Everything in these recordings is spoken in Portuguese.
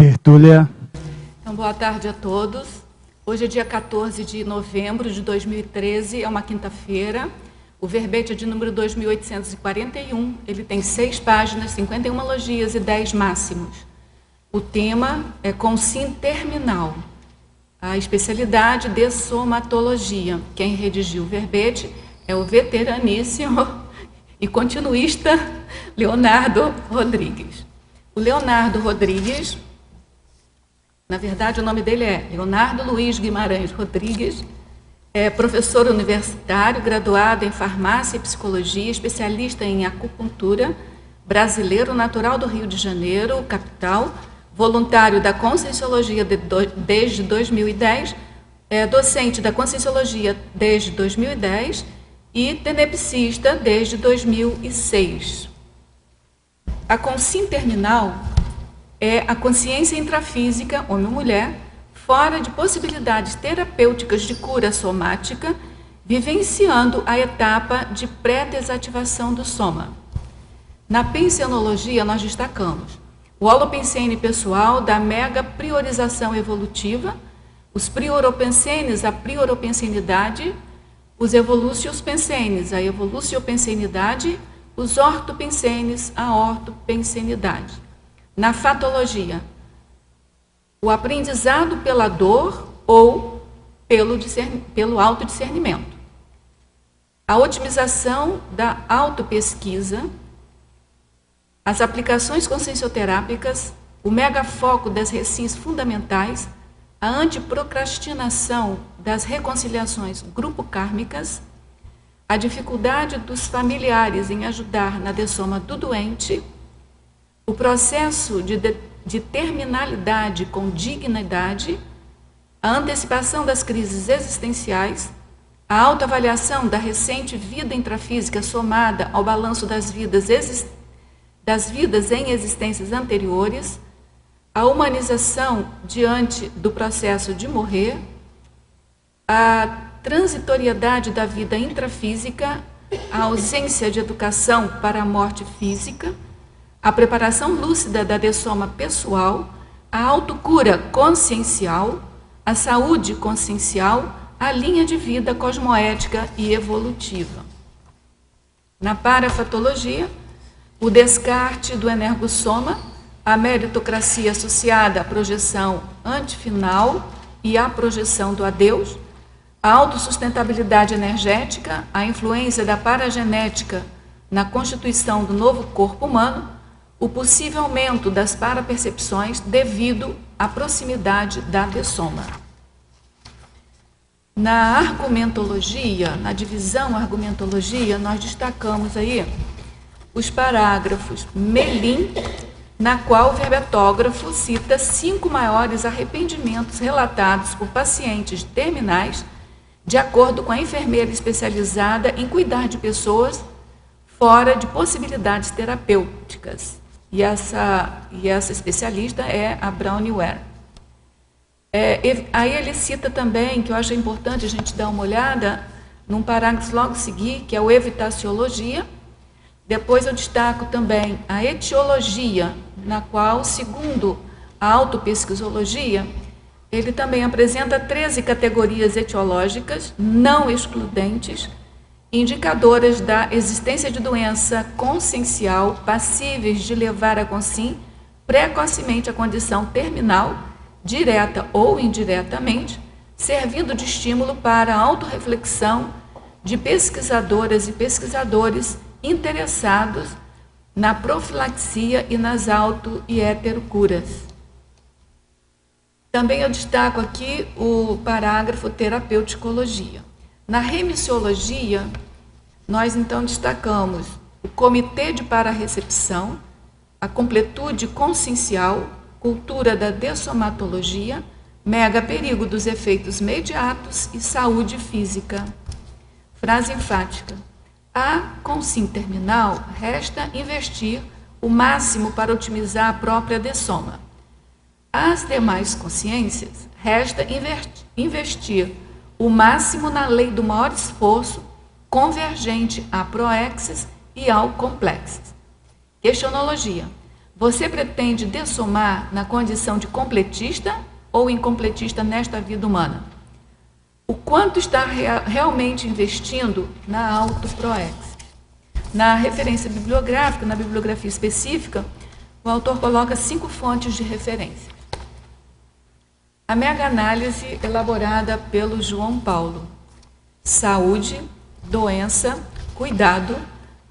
Tertúlia. Então, boa tarde a todos. Hoje é dia 14 de novembro de 2013, é uma quinta-feira. O verbete é de número 2841. Ele tem 6 páginas, 51 logias e 10 máximos. O tema é consim terminal. A especialidade de somatologia. Quem redigiu o verbete é o veteraníssimo e continuista Leonardo Rodrigues. O Leonardo Rodrigues, na verdade o nome dele é Leonardo Luiz Guimarães Rodrigues, é professor universitário, graduado em farmácia e psicologia, especialista em acupuntura, brasileiro, natural do Rio de Janeiro, capital, voluntário da Conscienciologia desde 2010, docente da Conscienciologia desde 2010 e tenepsista desde 2006. A consim terminal é a consciência intrafísica, homem ou mulher, fora de possibilidades terapêuticas de cura somática, vivenciando a etapa de pré-desativação do soma. Na pensenologia, nós destacamos o holopensene pessoal da mega priorização evolutiva, os prioropensenes, a prioropensenidade, os evolúcios pensenes, a evoluciopensenidade, os ortopensenes, a ortopensenidade. Na fatologia, o aprendizado pela dor ou pelo autodiscernimento. A otimização da autopesquisa, as aplicações consciencioterápicas, o megafoco das recins fundamentais, a antiprocrastinação das reconciliações grupo-kármicas, a dificuldade dos familiares em ajudar na dessoma do doente, o processo de terminalidade com dignidade, a antecipação das crises existenciais, a autoavaliação da recente vida intrafísica somada ao balanço das vidas em existências anteriores, a humanização diante do processo de morrer, a transitoriedade da vida intrafísica, a ausência de educação para a morte física, a preparação lúcida da dessoma pessoal, a autocura consciencial, a saúde consciencial, a linha de vida cosmoética e evolutiva. Na parafatologia, o descarte do energossoma, a meritocracia associada à projeção antifinal e à projeção do adeus, a autossustentabilidade energética, a influência da paragenética na constituição do novo corpo humano, o possível aumento das parapercepções devido à proximidade da dessoma. Na argumentologia, na divisão argumentologia, nós destacamos aí os parágrafos Melim, na qual o verbetógrafo cita 5 maiores arrependimentos relatados por pacientes terminais, de acordo com a enfermeira especializada em cuidar de pessoas fora de possibilidades terapêuticas. E essa especialista é a Brownie Ware. Aí ele cita também, que eu acho importante a gente dar uma olhada, num parágrafo logo a seguir, que é o evitaciologia. Depois eu destaco também a etiologia, na qual, segundo a autopesquisologia, ele também apresenta 13 categorias etiológicas não excludentes, indicadoras da existência de doença consciencial passíveis de levar a consim precocemente à condição terminal, direta ou indiretamente, servindo de estímulo para a autorreflexão de pesquisadoras e pesquisadores interessados na profilaxia e nas auto- e heterocuras. Também eu destaco aqui o parágrafo terapeuticologia. Na remissiologia, nós então destacamos o comitê de pararecepção, a completude consciencial, cultura da dessomatologia, mega perigo dos efeitos imediatos e saúde física. Frase enfática. A consim terminal resta investir o máximo para otimizar a própria dessoma. Às demais consciências, resta investir o máximo na lei do maior esforço, convergente a proexis e ao complexis. Questionologia. Você pretende dessomar na condição de completista ou incompletista nesta vida humana? O quanto está realmente investindo na autoproexis? Na referência bibliográfica, na bibliografia específica, o autor coloca 5 fontes de referência. A mega-análise elaborada pelo João Paulo. Saúde, doença, cuidado,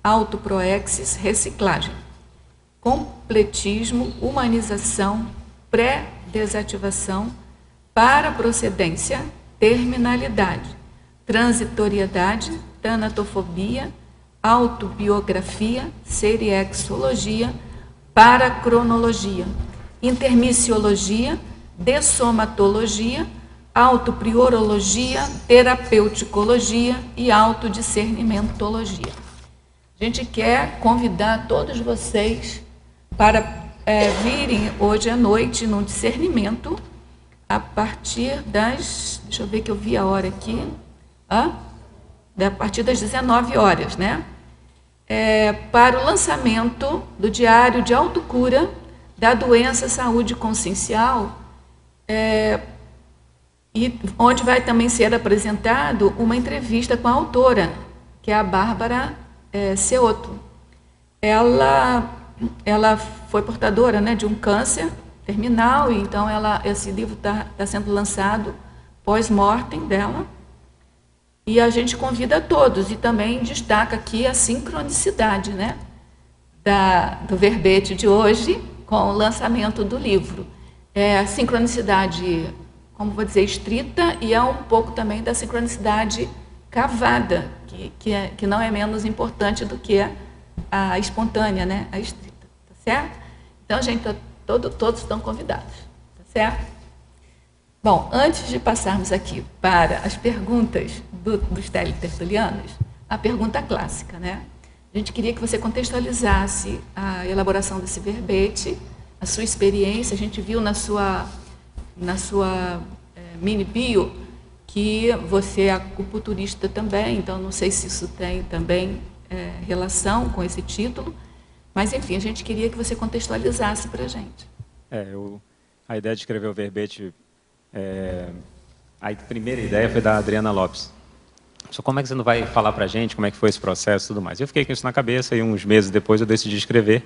autoproexis, reciclagem. Completismo, humanização, pré-desativação, paraprocedência, terminalidade, transitoriedade, tanatofobia, autobiografia, seriexologia, paracronologia, intermissiologia, dessomatologia, autopriorologia, terapeuticologia e autodiscernimentologia. A gente quer convidar todos vocês para virem hoje à noite no discernimento a partir das, deixa eu ver que eu vi a hora aqui, a partir das 19 horas, né? Para o lançamento do Diário de Autocura da Doença Saúde Consciencial, e onde vai também ser apresentado uma entrevista com a autora, que é a Bárbara Ceotto. Ela foi portadora, né, de um câncer terminal, e então esse livro está sendo lançado pós-mortem dela, e a gente convida a todos, e também destaca aqui a sincronicidade, né, do verbete de hoje com o lançamento do livro. A sincronicidade, como vou dizer, estrita, e um pouco também da sincronicidade cavada, que não é menos importante do que a espontânea, né, a estrita, tá certo? Então, gente, todos estão convidados, tá certo? Bom, antes de passarmos aqui para as perguntas dos teletertulianos, a pergunta clássica, né? A gente queria que você contextualizasse a elaboração desse verbete, a sua experiência. A gente viu na sua mini bio que você é acupunturista também, então não sei se isso tem também relação com esse título, mas enfim, a gente queria que você contextualizasse para a gente. A ideia de escrever o verbete, a primeira ideia foi da Adriana Lopes. Só como é que você não vai falar para a gente como é que foi esse processo e tudo mais? Eu fiquei com isso na cabeça e uns meses depois eu decidi escrever,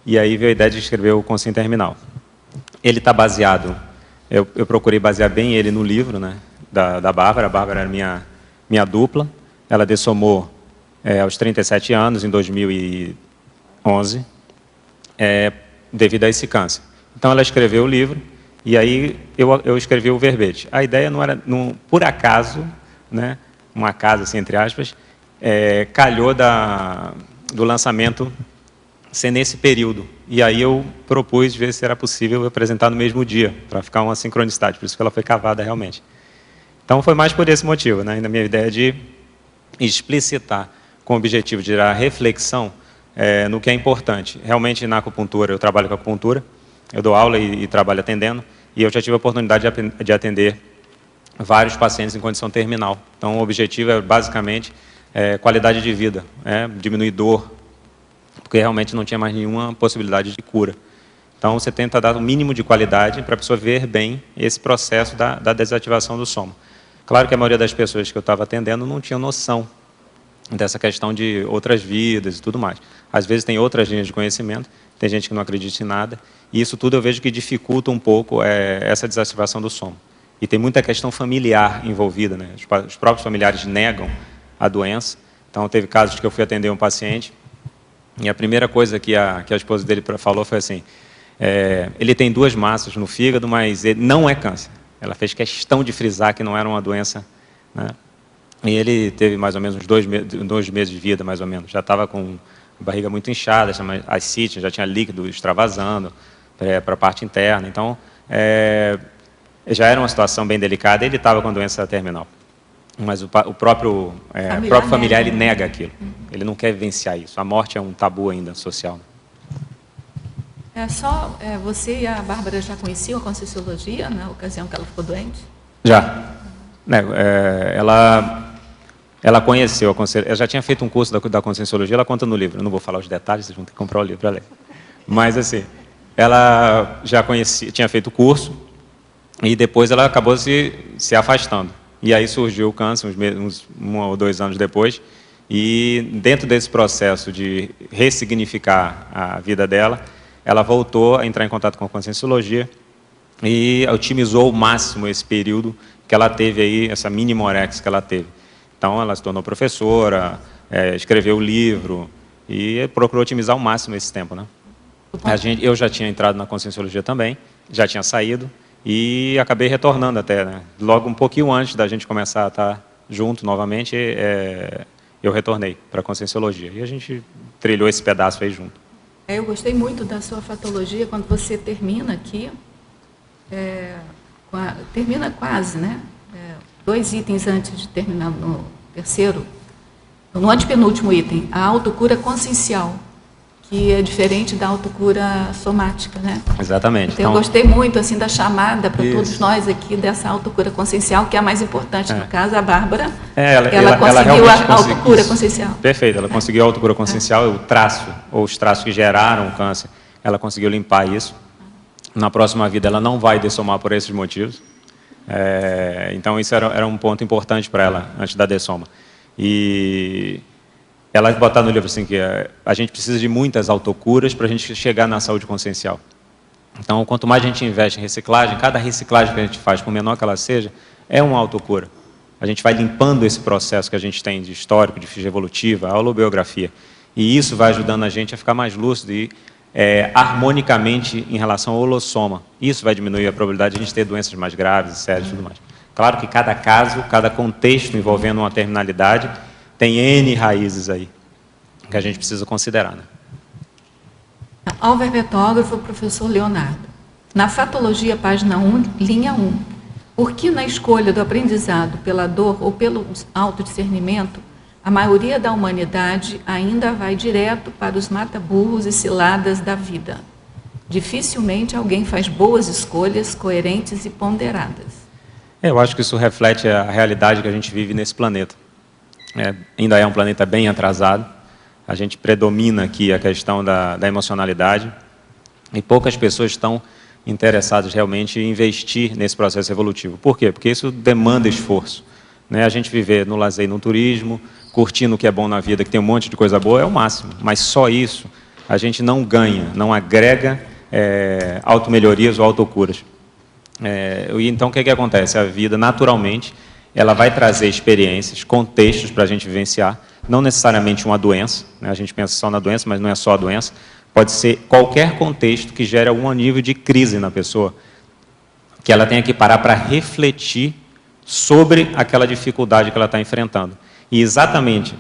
e aí veio a ideia de escrever o Consciência Terminal. Ele está baseado, eu procurei basear bem ele no livro, né, da Bárbara. A Bárbara era minha dupla, ela dessomou aos 37 anos, em 2011, devido a esse câncer. Então ela escreveu o livro, e aí eu escrevi o verbete. A ideia não era, por acaso, né, um acaso, assim, entre aspas, calhou do lançamento ser nesse período. E aí eu propus ver se era possível apresentar no mesmo dia, para ficar uma sincronicidade, por isso que ela foi cavada realmente. Então foi mais por esse motivo, né, na minha ideia de explicitar, com o objetivo de gerar reflexão no que é importante. Realmente, na acupuntura, eu trabalho com acupuntura, eu dou aula e trabalho atendendo, e eu já tive a oportunidade de atender vários pacientes em condição terminal. Então, o objetivo é, basicamente, qualidade de vida, diminuir dor, porque realmente não tinha mais nenhuma possibilidade de cura. Então, você tenta dar o mínimo de qualidade para a pessoa ver bem esse processo da desativação do soma. Claro que a maioria das pessoas que eu estava atendendo não tinha noção dessa questão de outras vidas e tudo mais. Às vezes tem outras linhas de conhecimento, tem gente que não acredita em nada, e isso tudo eu vejo que dificulta um pouco essa desativação do soma. E tem muita questão familiar envolvida, né? Os próprios familiares negam a doença. Então, teve casos que eu fui atender um paciente, e a primeira coisa que a esposa dele falou foi assim, ele tem 2 massas no fígado, mas ele não é câncer. Ela fez questão de frisar que não era uma doença, né? E ele teve mais ou menos uns 2 meses de vida, mais ou menos. Já estava com a barriga muito inchada, as ascites, já tinha líquido extravasando para a parte interna. Então, já era uma situação bem delicada, e ele estava com doença terminal. Mas o próprio familiar ele nega aquilo. Ele não quer vivenciar isso. A morte é um tabu ainda social. Você e a Bárbara já conheciam a Conscienciologia na ocasião que ela ficou doente? Já. Ela conheceu a Conscienciologia. Ela já tinha feito um curso da Conscienciologia, ela conta no livro. Eu não vou falar os detalhes, vocês vão ter que comprar o livro para ler. Mas assim, ela já conhecia, tinha feito o curso e depois ela acabou se afastando. E aí surgiu o câncer, uns 1 ou 2 anos depois, e dentro desse processo de ressignificar a vida dela, ela voltou a entrar em contato com a Conscienciologia e otimizou ao máximo esse período que ela teve aí, essa mini morex que ela teve. Então ela se tornou professora, escreveu livro e procurou otimizar ao máximo esse tempo, né? Eu já tinha entrado na Conscienciologia também, já tinha saído e acabei retornando até, né? Logo um pouquinho antes da gente começar a estar junto novamente, eu retornei para a Conscienciologia e a gente trilhou esse pedaço aí junto. Eu gostei muito da sua fatologia quando você termina aqui, termina quase, né? 2 itens antes de terminar no terceiro, no antepenúltimo item, a autocura consciencial, que é diferente da autocura somática, né? Exatamente. Então, eu gostei muito assim da chamada para todos nós aqui dessa autocura consciencial, que é a mais importante. No caso, a Bárbara, ela conseguiu a autocura consciencial. Perfeito, ela conseguiu a autocura consciencial, o traço, ou os traços que geraram o câncer, ela conseguiu limpar isso. Na próxima vida, ela não vai dessomar por esses motivos. Então, isso era um ponto importante para ela, antes da dessoma. E ela botar no livro assim que a gente precisa de muitas autocuras para a gente chegar na saúde consciencial. Então, quanto mais a gente investe em reciclagem, cada reciclagem que a gente faz, por menor que ela seja, é uma autocura. A gente vai limpando esse processo que a gente tem de histórico, de ficha evolutiva, a holobiografia. E isso vai ajudando a gente a ficar mais lúcido e harmonicamente em relação ao holossoma. Isso vai diminuir a probabilidade de a gente ter doenças mais graves, sérias e tudo mais. Claro que cada caso, cada contexto envolvendo uma terminalidade tem N raízes aí, que a gente precisa considerar, né? Ao verbetógrafo, professor Leonardo. Na fatologia, página 1, linha 1. Por que na escolha do aprendizado pela dor ou pelo autodiscernimento, a maioria da humanidade ainda vai direto para os mata-burros e ciladas da vida? Dificilmente alguém faz boas escolhas coerentes e ponderadas. Eu acho que isso reflete a realidade que a gente vive nesse planeta. Ainda é um planeta bem atrasado, a gente predomina aqui a questão da emocionalidade e poucas pessoas estão interessadas realmente em investir nesse processo evolutivo. Por quê? Porque isso demanda esforço, né? A gente viver no lazer, no turismo, curtindo o que é bom na vida, que tem um monte de coisa boa, é o máximo, mas só isso a gente não ganha, não agrega automelhorias ou autocuras. Então o que acontece? A vida naturalmente ela vai trazer experiências, contextos para a gente vivenciar, não necessariamente uma doença, né? A gente pensa só na doença, mas não é só a doença, pode ser qualquer contexto que gere algum nível de crise na pessoa, que ela tenha que parar para refletir sobre aquela dificuldade que ela está enfrentando. E exatamente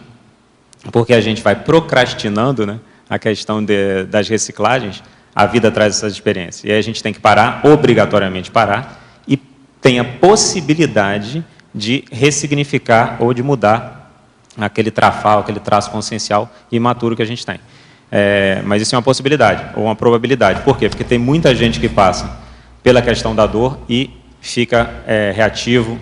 porque a gente vai procrastinando, né, a questão das reciclagens, a vida traz essas experiências. E aí a gente tem que parar, obrigatoriamente parar, e tem a possibilidade de ressignificar ou de mudar aquele trafal, aquele traço consciencial imaturo que a gente tem. Mas isso é uma possibilidade, ou uma probabilidade. Por quê? Porque tem muita gente que passa pela questão da dor e fica reativo,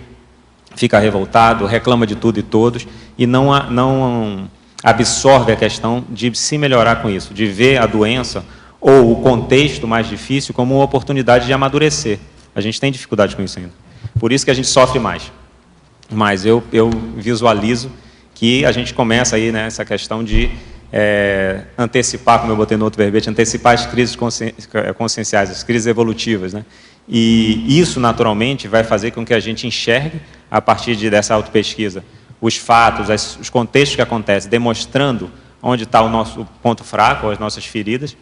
fica revoltado, reclama de tudo e todos, e não absorve a questão de se melhorar com isso, de ver a doença ou o contexto mais difícil como uma oportunidade de amadurecer. A gente tem dificuldade com isso ainda. Por isso que a gente sofre mais. Mas eu visualizo que a gente começa aí nessa questão de antecipar, como eu botei no outro verbete, antecipar as crises conscienciais, as crises evolutivas, né? E isso, naturalmente, vai fazer com que a gente enxergue, a partir dessa autopesquisa, os fatos, os contextos que acontecem, demonstrando onde está o nosso ponto fraco, ou as nossas feridas,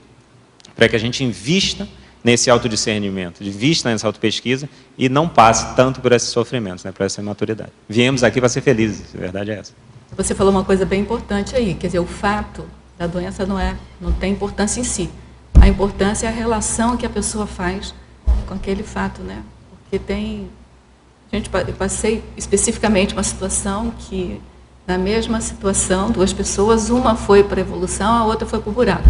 para que a gente invista nesse autodiscernimento, invista nessa autopesquisa e não passe tanto por esses sofrimentos, né, por essa imaturidade. Viemos aqui para ser felizes, a verdade é essa. Você falou uma coisa bem importante aí, quer dizer, o fato da doença não tem importância em si. A importância é a relação que a pessoa faz com aquele fato, né? Porque eu passei especificamente uma situação que, na mesma situação, 2 pessoas, uma foi para a evolução, a outra foi para o buraco.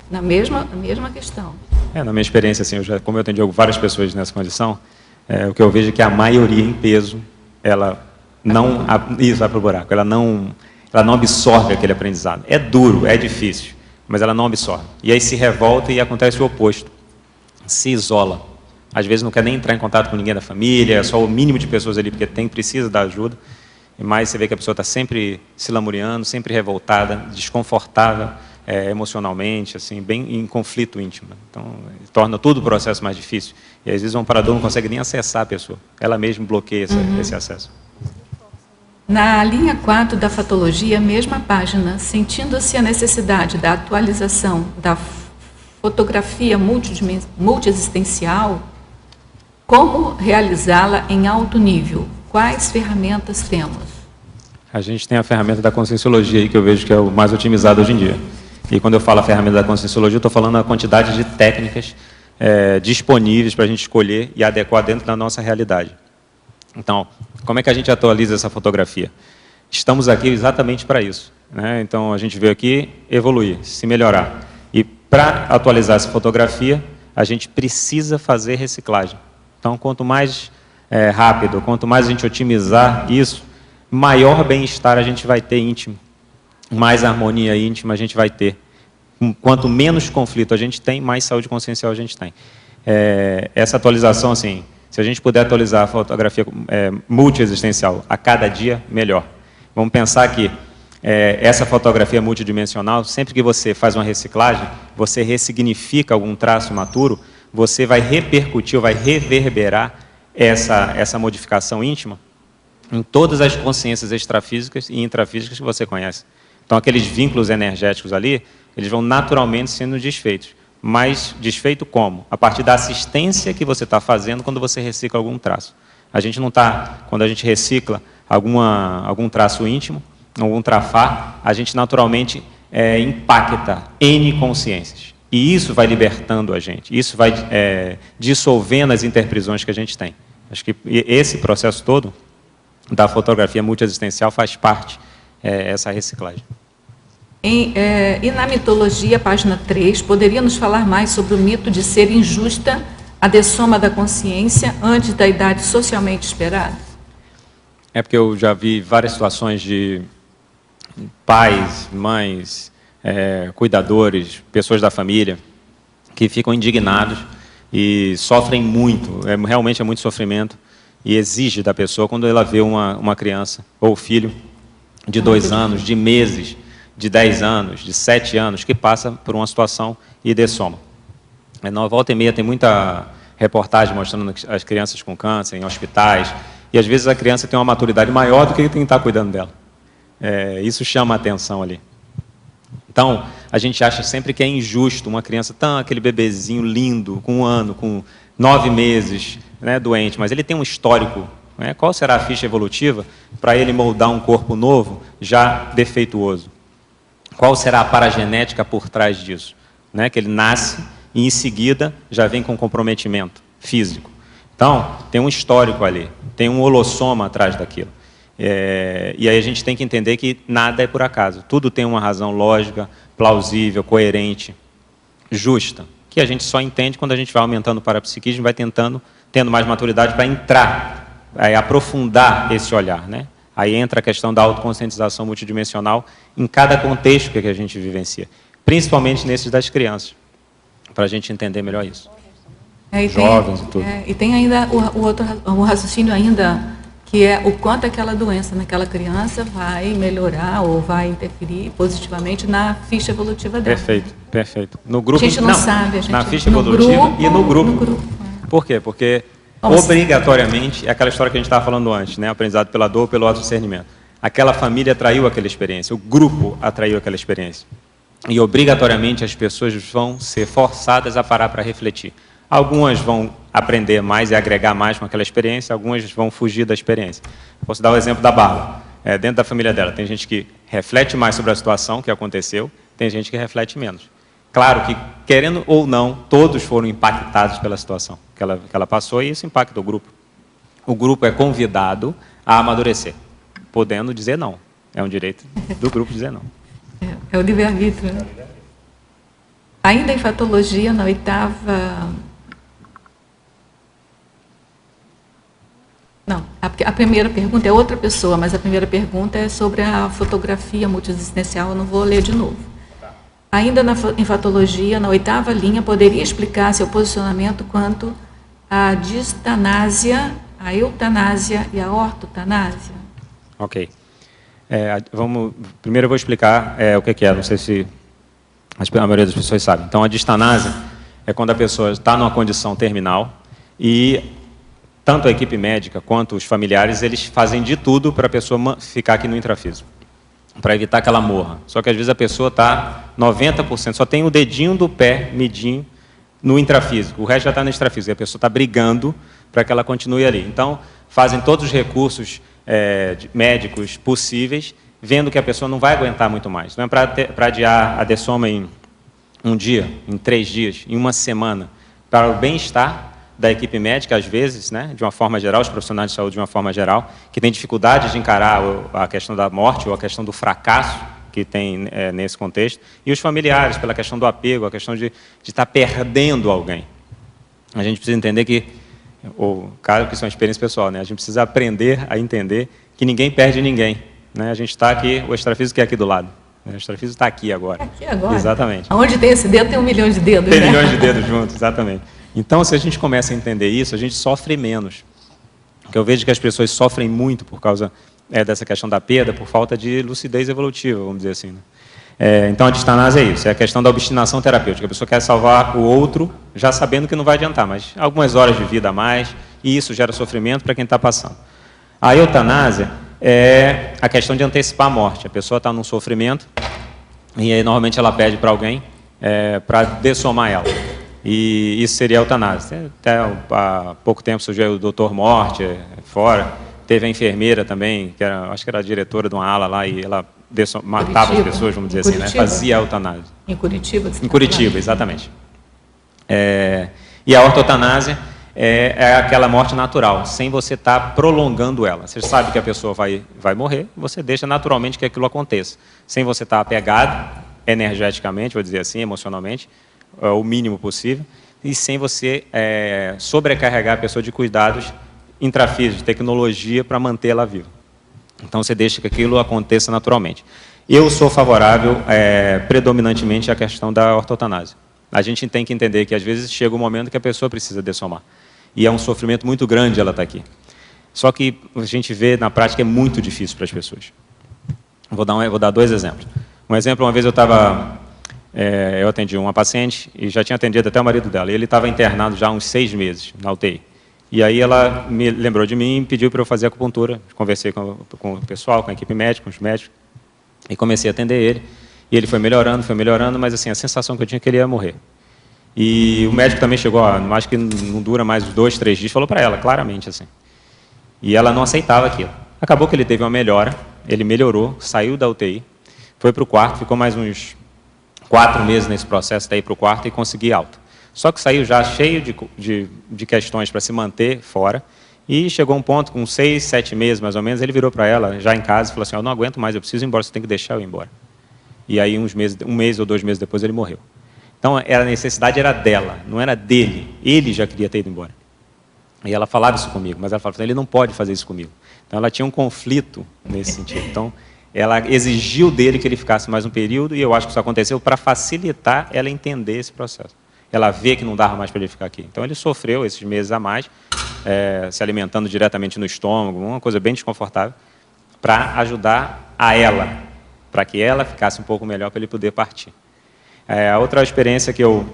Na mesma questão. Na minha experiência, assim, como eu atendi várias pessoas nessa condição, o que eu vejo é que a maioria em peso, ela vai para o buraco, ela não absorve aquele aprendizado. É duro, é difícil, mas ela não absorve. E aí se revolta e acontece o oposto. Se isola. Às vezes não quer nem entrar em contato com ninguém da família, é só o mínimo de pessoas ali, porque precisa da ajuda. Mas você vê que a pessoa está sempre se lamuriando, sempre revoltada, desconfortável emocionalmente, assim, bem em conflito íntimo. Então, torna todo o processo mais difícil. E às vezes o amparador não consegue nem acessar a pessoa. Ela mesma bloqueia esse acesso. Na linha 4 da fatologia, mesma página, sentindo-se a necessidade da atualização da fotografia multiexistencial, como realizá-la em alto nível? Quais ferramentas temos? A gente tem a ferramenta da Conscienciologia aí, que eu vejo que é o mais otimizado hoje em dia. E quando eu falo a ferramenta da Conscienciologia, eu estou falando a quantidade de técnicas disponíveis para a gente escolher e adequar dentro da nossa realidade. Então, como é que a gente atualiza essa fotografia? Estamos aqui exatamente para isso, né? Então, a gente veio aqui evoluir, se melhorar. E para atualizar essa fotografia, a gente precisa fazer reciclagem. Então, quanto mais rápido, quanto mais a gente otimizar isso, maior bem-estar a gente vai ter íntimo, mais harmonia íntima a gente vai ter. Quanto menos conflito a gente tem, mais saúde consciencial a gente tem. Essa atualização, assim, se a gente puder atualizar a fotografia multiexistencial a cada dia, melhor. Vamos pensar que essa fotografia multidimensional, sempre que você faz uma reciclagem, você ressignifica algum traço imaturo, você vai repercutir, vai reverberar essa modificação íntima em todas as consciências extrafísicas e intrafísicas que você conhece. Então, aqueles vínculos energéticos ali, eles vão naturalmente sendo desfeitos. Mas desfeito como? A partir da assistência que você está fazendo quando você recicla algum traço. A gente não está, quando a gente recicla algum traço íntimo, algum trafar, a gente naturalmente impacta N consciências. E isso vai libertando a gente, isso vai dissolvendo as interprisões que a gente tem. Acho que esse processo todo da fotografia multiexistencial faz parte essa reciclagem. E na mitologia, página 3, poderia nos falar mais sobre o mito de ser injusta a dessoma da consciência antes da idade socialmente esperada? É porque eu já vi várias situações de pais, mães, cuidadores, pessoas da família, que ficam indignados e sofrem muito, realmente é muito sofrimento, e exige da pessoa, quando ela vê uma criança ou filho de 2 anos, de meses, de 10 anos, de 7 anos, que passa por uma situação e dessoma. Na volta e meia tem muita reportagem mostrando as crianças com câncer em hospitais, e às vezes a criança tem uma maturidade maior do que quem está cuidando dela. Isso chama a atenção ali. Então, a gente acha sempre que é injusto uma criança, aquele bebezinho lindo, com 1 ano, com 9 meses, né, doente, mas ele tem um histórico. Qual será a ficha evolutiva para ele moldar um corpo novo, já defeituoso? Qual será a paragenética por trás disso? Que ele nasce e, em seguida, já vem com comprometimento físico. Então, tem um histórico ali, tem um holossoma atrás daquilo. E aí a gente tem que entender que nada é por acaso. Tudo tem uma razão lógica, plausível, coerente, justa, que a gente só entende quando a gente vai aumentando o parapsiquismo, vai tendo mais maturidade para entrar, aprofundar esse olhar, né? Aí entra a questão da autoconscientização multidimensional em cada contexto que a gente vivencia, principalmente nesses das crianças, para a gente entender melhor isso. Jovens e tudo. E tem ainda o raciocínio ainda, que é o quanto aquela doença naquela criança vai melhorar ou vai interferir positivamente na ficha evolutiva dela. Perfeito, perfeito. No grupo, a gente não sabe. Na ficha evolutiva e no grupo. Por quê? Porque obrigatoriamente, é aquela história que a gente estava falando antes, né? Aprendizado pela dor, pelo autodiscernimento. Aquela família atraiu aquela experiência, o grupo atraiu aquela experiência. E obrigatoriamente as pessoas vão ser forçadas a parar para refletir. Algumas vão aprender mais e agregar mais com aquela experiência, algumas vão fugir da experiência. Posso dar o exemplo da Bárbara. Dentro da família dela, tem gente que reflete mais sobre a situação que aconteceu, tem gente que reflete menos. Claro que, querendo ou não, todos foram impactados pela situação que ela passou, e isso impacta o grupo. O grupo é convidado a amadurecer, podendo dizer não. É um direito do grupo dizer não. É o livre-arbítrio, né? Ainda em fatologia, na 8ª... Não, a primeira pergunta é outra pessoa, mas a primeira pergunta é sobre a fotografia multiexistencial, eu não vou ler de novo. Ainda na enfatologia, na 8ª linha, poderia explicar seu posicionamento quanto à distanásia, à eutanásia e à ortotanásia? Ok. Primeiro eu vou explicar o que é, não sei se a maioria das pessoas sabe. Então, a distanásia é quando a pessoa está numa condição terminal e tanto a equipe médica quanto os familiares, eles fazem de tudo para a pessoa ficar aqui no intrafísico, para evitar que ela morra. Só que às vezes a pessoa está 90%, só tem o dedinho do pé midinho no intrafísico, o resto já está no extrafísico, e a pessoa está brigando para que ela continue ali. Então, fazem todos os recursos médicos possíveis, vendo que a pessoa não vai aguentar muito mais. Não é para adiar a dessoma em um dia, em 3 dias, em uma semana, para o bem-estar da equipe médica, às vezes, né, de uma forma geral, os profissionais de saúde de uma forma geral, que têm dificuldade de encarar a questão da morte ou a questão do fracasso que tem nesse contexto, e os familiares, pela questão do apego, a questão de estar perdendo alguém. A gente precisa entender que, claro que isso é uma experiência pessoal, né, a gente precisa aprender a entender que ninguém perde ninguém. Né, a gente está aqui, o extrafísico é aqui do lado. O extrafísico está aqui agora. Aqui agora. Exatamente. Onde tem esse dedo, tem 1 milhão de dedos. Tem milhões de dedos juntos, exatamente. Então, se a gente começa a entender isso, a gente sofre menos. Porque eu vejo que as pessoas sofrem muito por causa dessa questão da perda, por falta de lucidez evolutiva, vamos dizer assim. Né? Então, a distanásia é isso, é a questão da obstinação terapêutica. A pessoa quer salvar o outro, já sabendo que não vai adiantar, mas algumas horas de vida a mais, e isso gera sofrimento para quem está passando. A eutanásia é a questão de antecipar a morte. A pessoa está num sofrimento, e aí, normalmente, ela pede para alguém para dessomar ela. E isso seria a eutanásia. Até há pouco tempo surgiu o Dr. Morte fora. Teve a enfermeira também, que acho que era a diretora de uma ala lá, e ela matava as pessoas, vamos dizer assim, né? Fazia a eutanásia. Em Curitiba? Em Curitiba, exatamente. E a ortotanásia é aquela morte natural, sem você estar prolongando ela. Você sabe que a pessoa vai morrer, você deixa naturalmente que aquilo aconteça. Sem você estar apegado energeticamente, vou dizer assim, emocionalmente, o mínimo possível, e sem você sobrecarregar a pessoa de cuidados intrafísicos, de tecnologia para mantê-la viva. Então, você deixa que aquilo aconteça naturalmente. Eu sou favorável, predominantemente, à questão da ortotanásia. A gente tem que entender que, às vezes, chega um momento que a pessoa precisa dessomar. E é um sofrimento muito grande ela estar aqui. Só que a gente vê, na prática, é muito difícil para as pessoas. Vou dar 2 exemplos. Um exemplo, uma vez eu atendi uma paciente, e já tinha atendido até o marido dela, e ele estava internado já há uns 6 meses na UTI. E aí ela me lembrou de mim e pediu para eu fazer acupuntura. Conversei com o pessoal, com a equipe médica, com os médicos, e comecei a atender ele. E ele foi melhorando, mas assim, a sensação que eu tinha é que ele ia morrer. E o médico também chegou, acho que não dura mais 2, 3 dias, falou para ela, claramente assim. E ela não aceitava aquilo. Acabou que ele teve uma melhora, ele melhorou, saiu da UTI, foi para o quarto, ficou mais uns 4 meses nesse processo daí para o quarto e consegui alta. Só que saiu já cheio de questões para se manter fora, e chegou um ponto, com 6, 7 meses mais ou menos, ele virou para ela, já em casa, e falou assim, eu não aguento mais, eu preciso ir embora, você tem que deixar eu ir embora. E aí, um mês ou 2 meses depois, ele morreu. Então, a necessidade era dela, não era dele. Ele já queria ter ido embora. E ela falava isso comigo, mas ela falava, ele não pode fazer isso comigo. Então, ela tinha um conflito nesse sentido. Então, ela exigiu dele que ele ficasse mais um período, e eu acho que isso aconteceu para facilitar ela entender esse processo. Ela vê que não dava mais para ele ficar aqui. Então, ele sofreu esses meses a mais, se alimentando diretamente no estômago, uma coisa bem desconfortável, para ajudar a ela, para que ela ficasse um pouco melhor para ele poder partir. A outra experiência que eu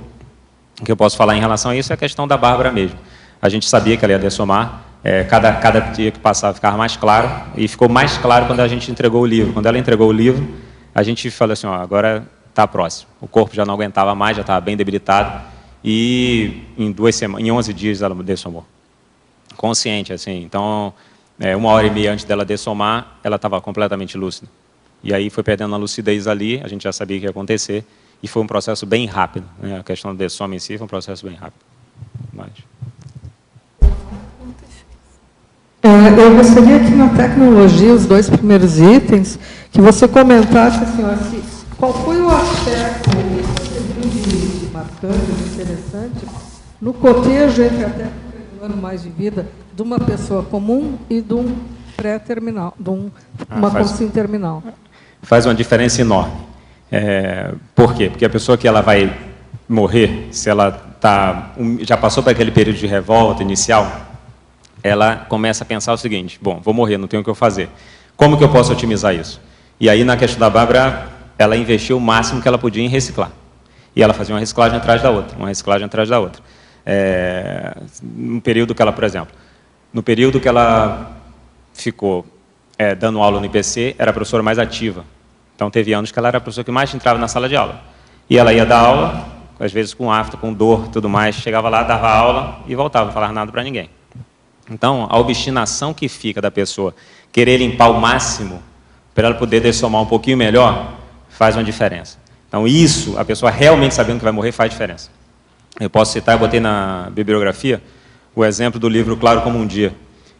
posso falar em relação a isso é a questão da Bárbara mesmo. A gente sabia que ela ia dessomar, cada dia que passava ficava mais claro, e ficou mais claro quando a gente entregou o livro. Quando ela entregou o livro, a gente falou assim, agora está próximo. O corpo já não aguentava mais, já estava bem debilitado, e em 11 dias ela dessomou. Consciente, assim. Então, 1h30 antes dela dessomar, ela estava completamente lúcida. E aí foi perdendo a lucidez ali, a gente já sabia que ia acontecer, e foi um processo bem rápido. Né? A questão do dessoma em si foi um processo bem rápido. Eu gostaria que na tecnologia, os 2 primeiros itens, que você comentasse assim, qual foi o aspecto de marcante, interessante, no cotejo entre até um ano mais de vida de uma pessoa comum e de um pré-terminal, de uma consciência terminal. Faz uma diferença enorme. Por quê? Porque a pessoa que ela vai morrer, se ela já passou por aquele período de revolta inicial, ela começa a pensar o seguinte: bom, vou morrer, não tenho o que eu fazer. Como que eu posso otimizar isso? E aí, na questão da Bárbara, ela investiu o máximo que ela podia em reciclar. E ela fazia uma reciclagem atrás da outra, uma reciclagem atrás da outra. No período que ela, por exemplo, no período que ela ficou dando aula no IPC, era a professora mais ativa. Então, teve anos que ela era a professora que mais entrava na sala de aula. E ela ia dar aula, às vezes com afta, com dor, tudo mais, chegava lá, dava aula e voltava, não falava nada para ninguém. Então, a obstinação que fica da pessoa querer limpar o máximo para ela poder dessomar um pouquinho melhor, faz uma diferença. Então, isso, a pessoa realmente sabendo que vai morrer, faz diferença. Eu posso citar, eu botei na bibliografia, o exemplo do livro Claro Como um Dia,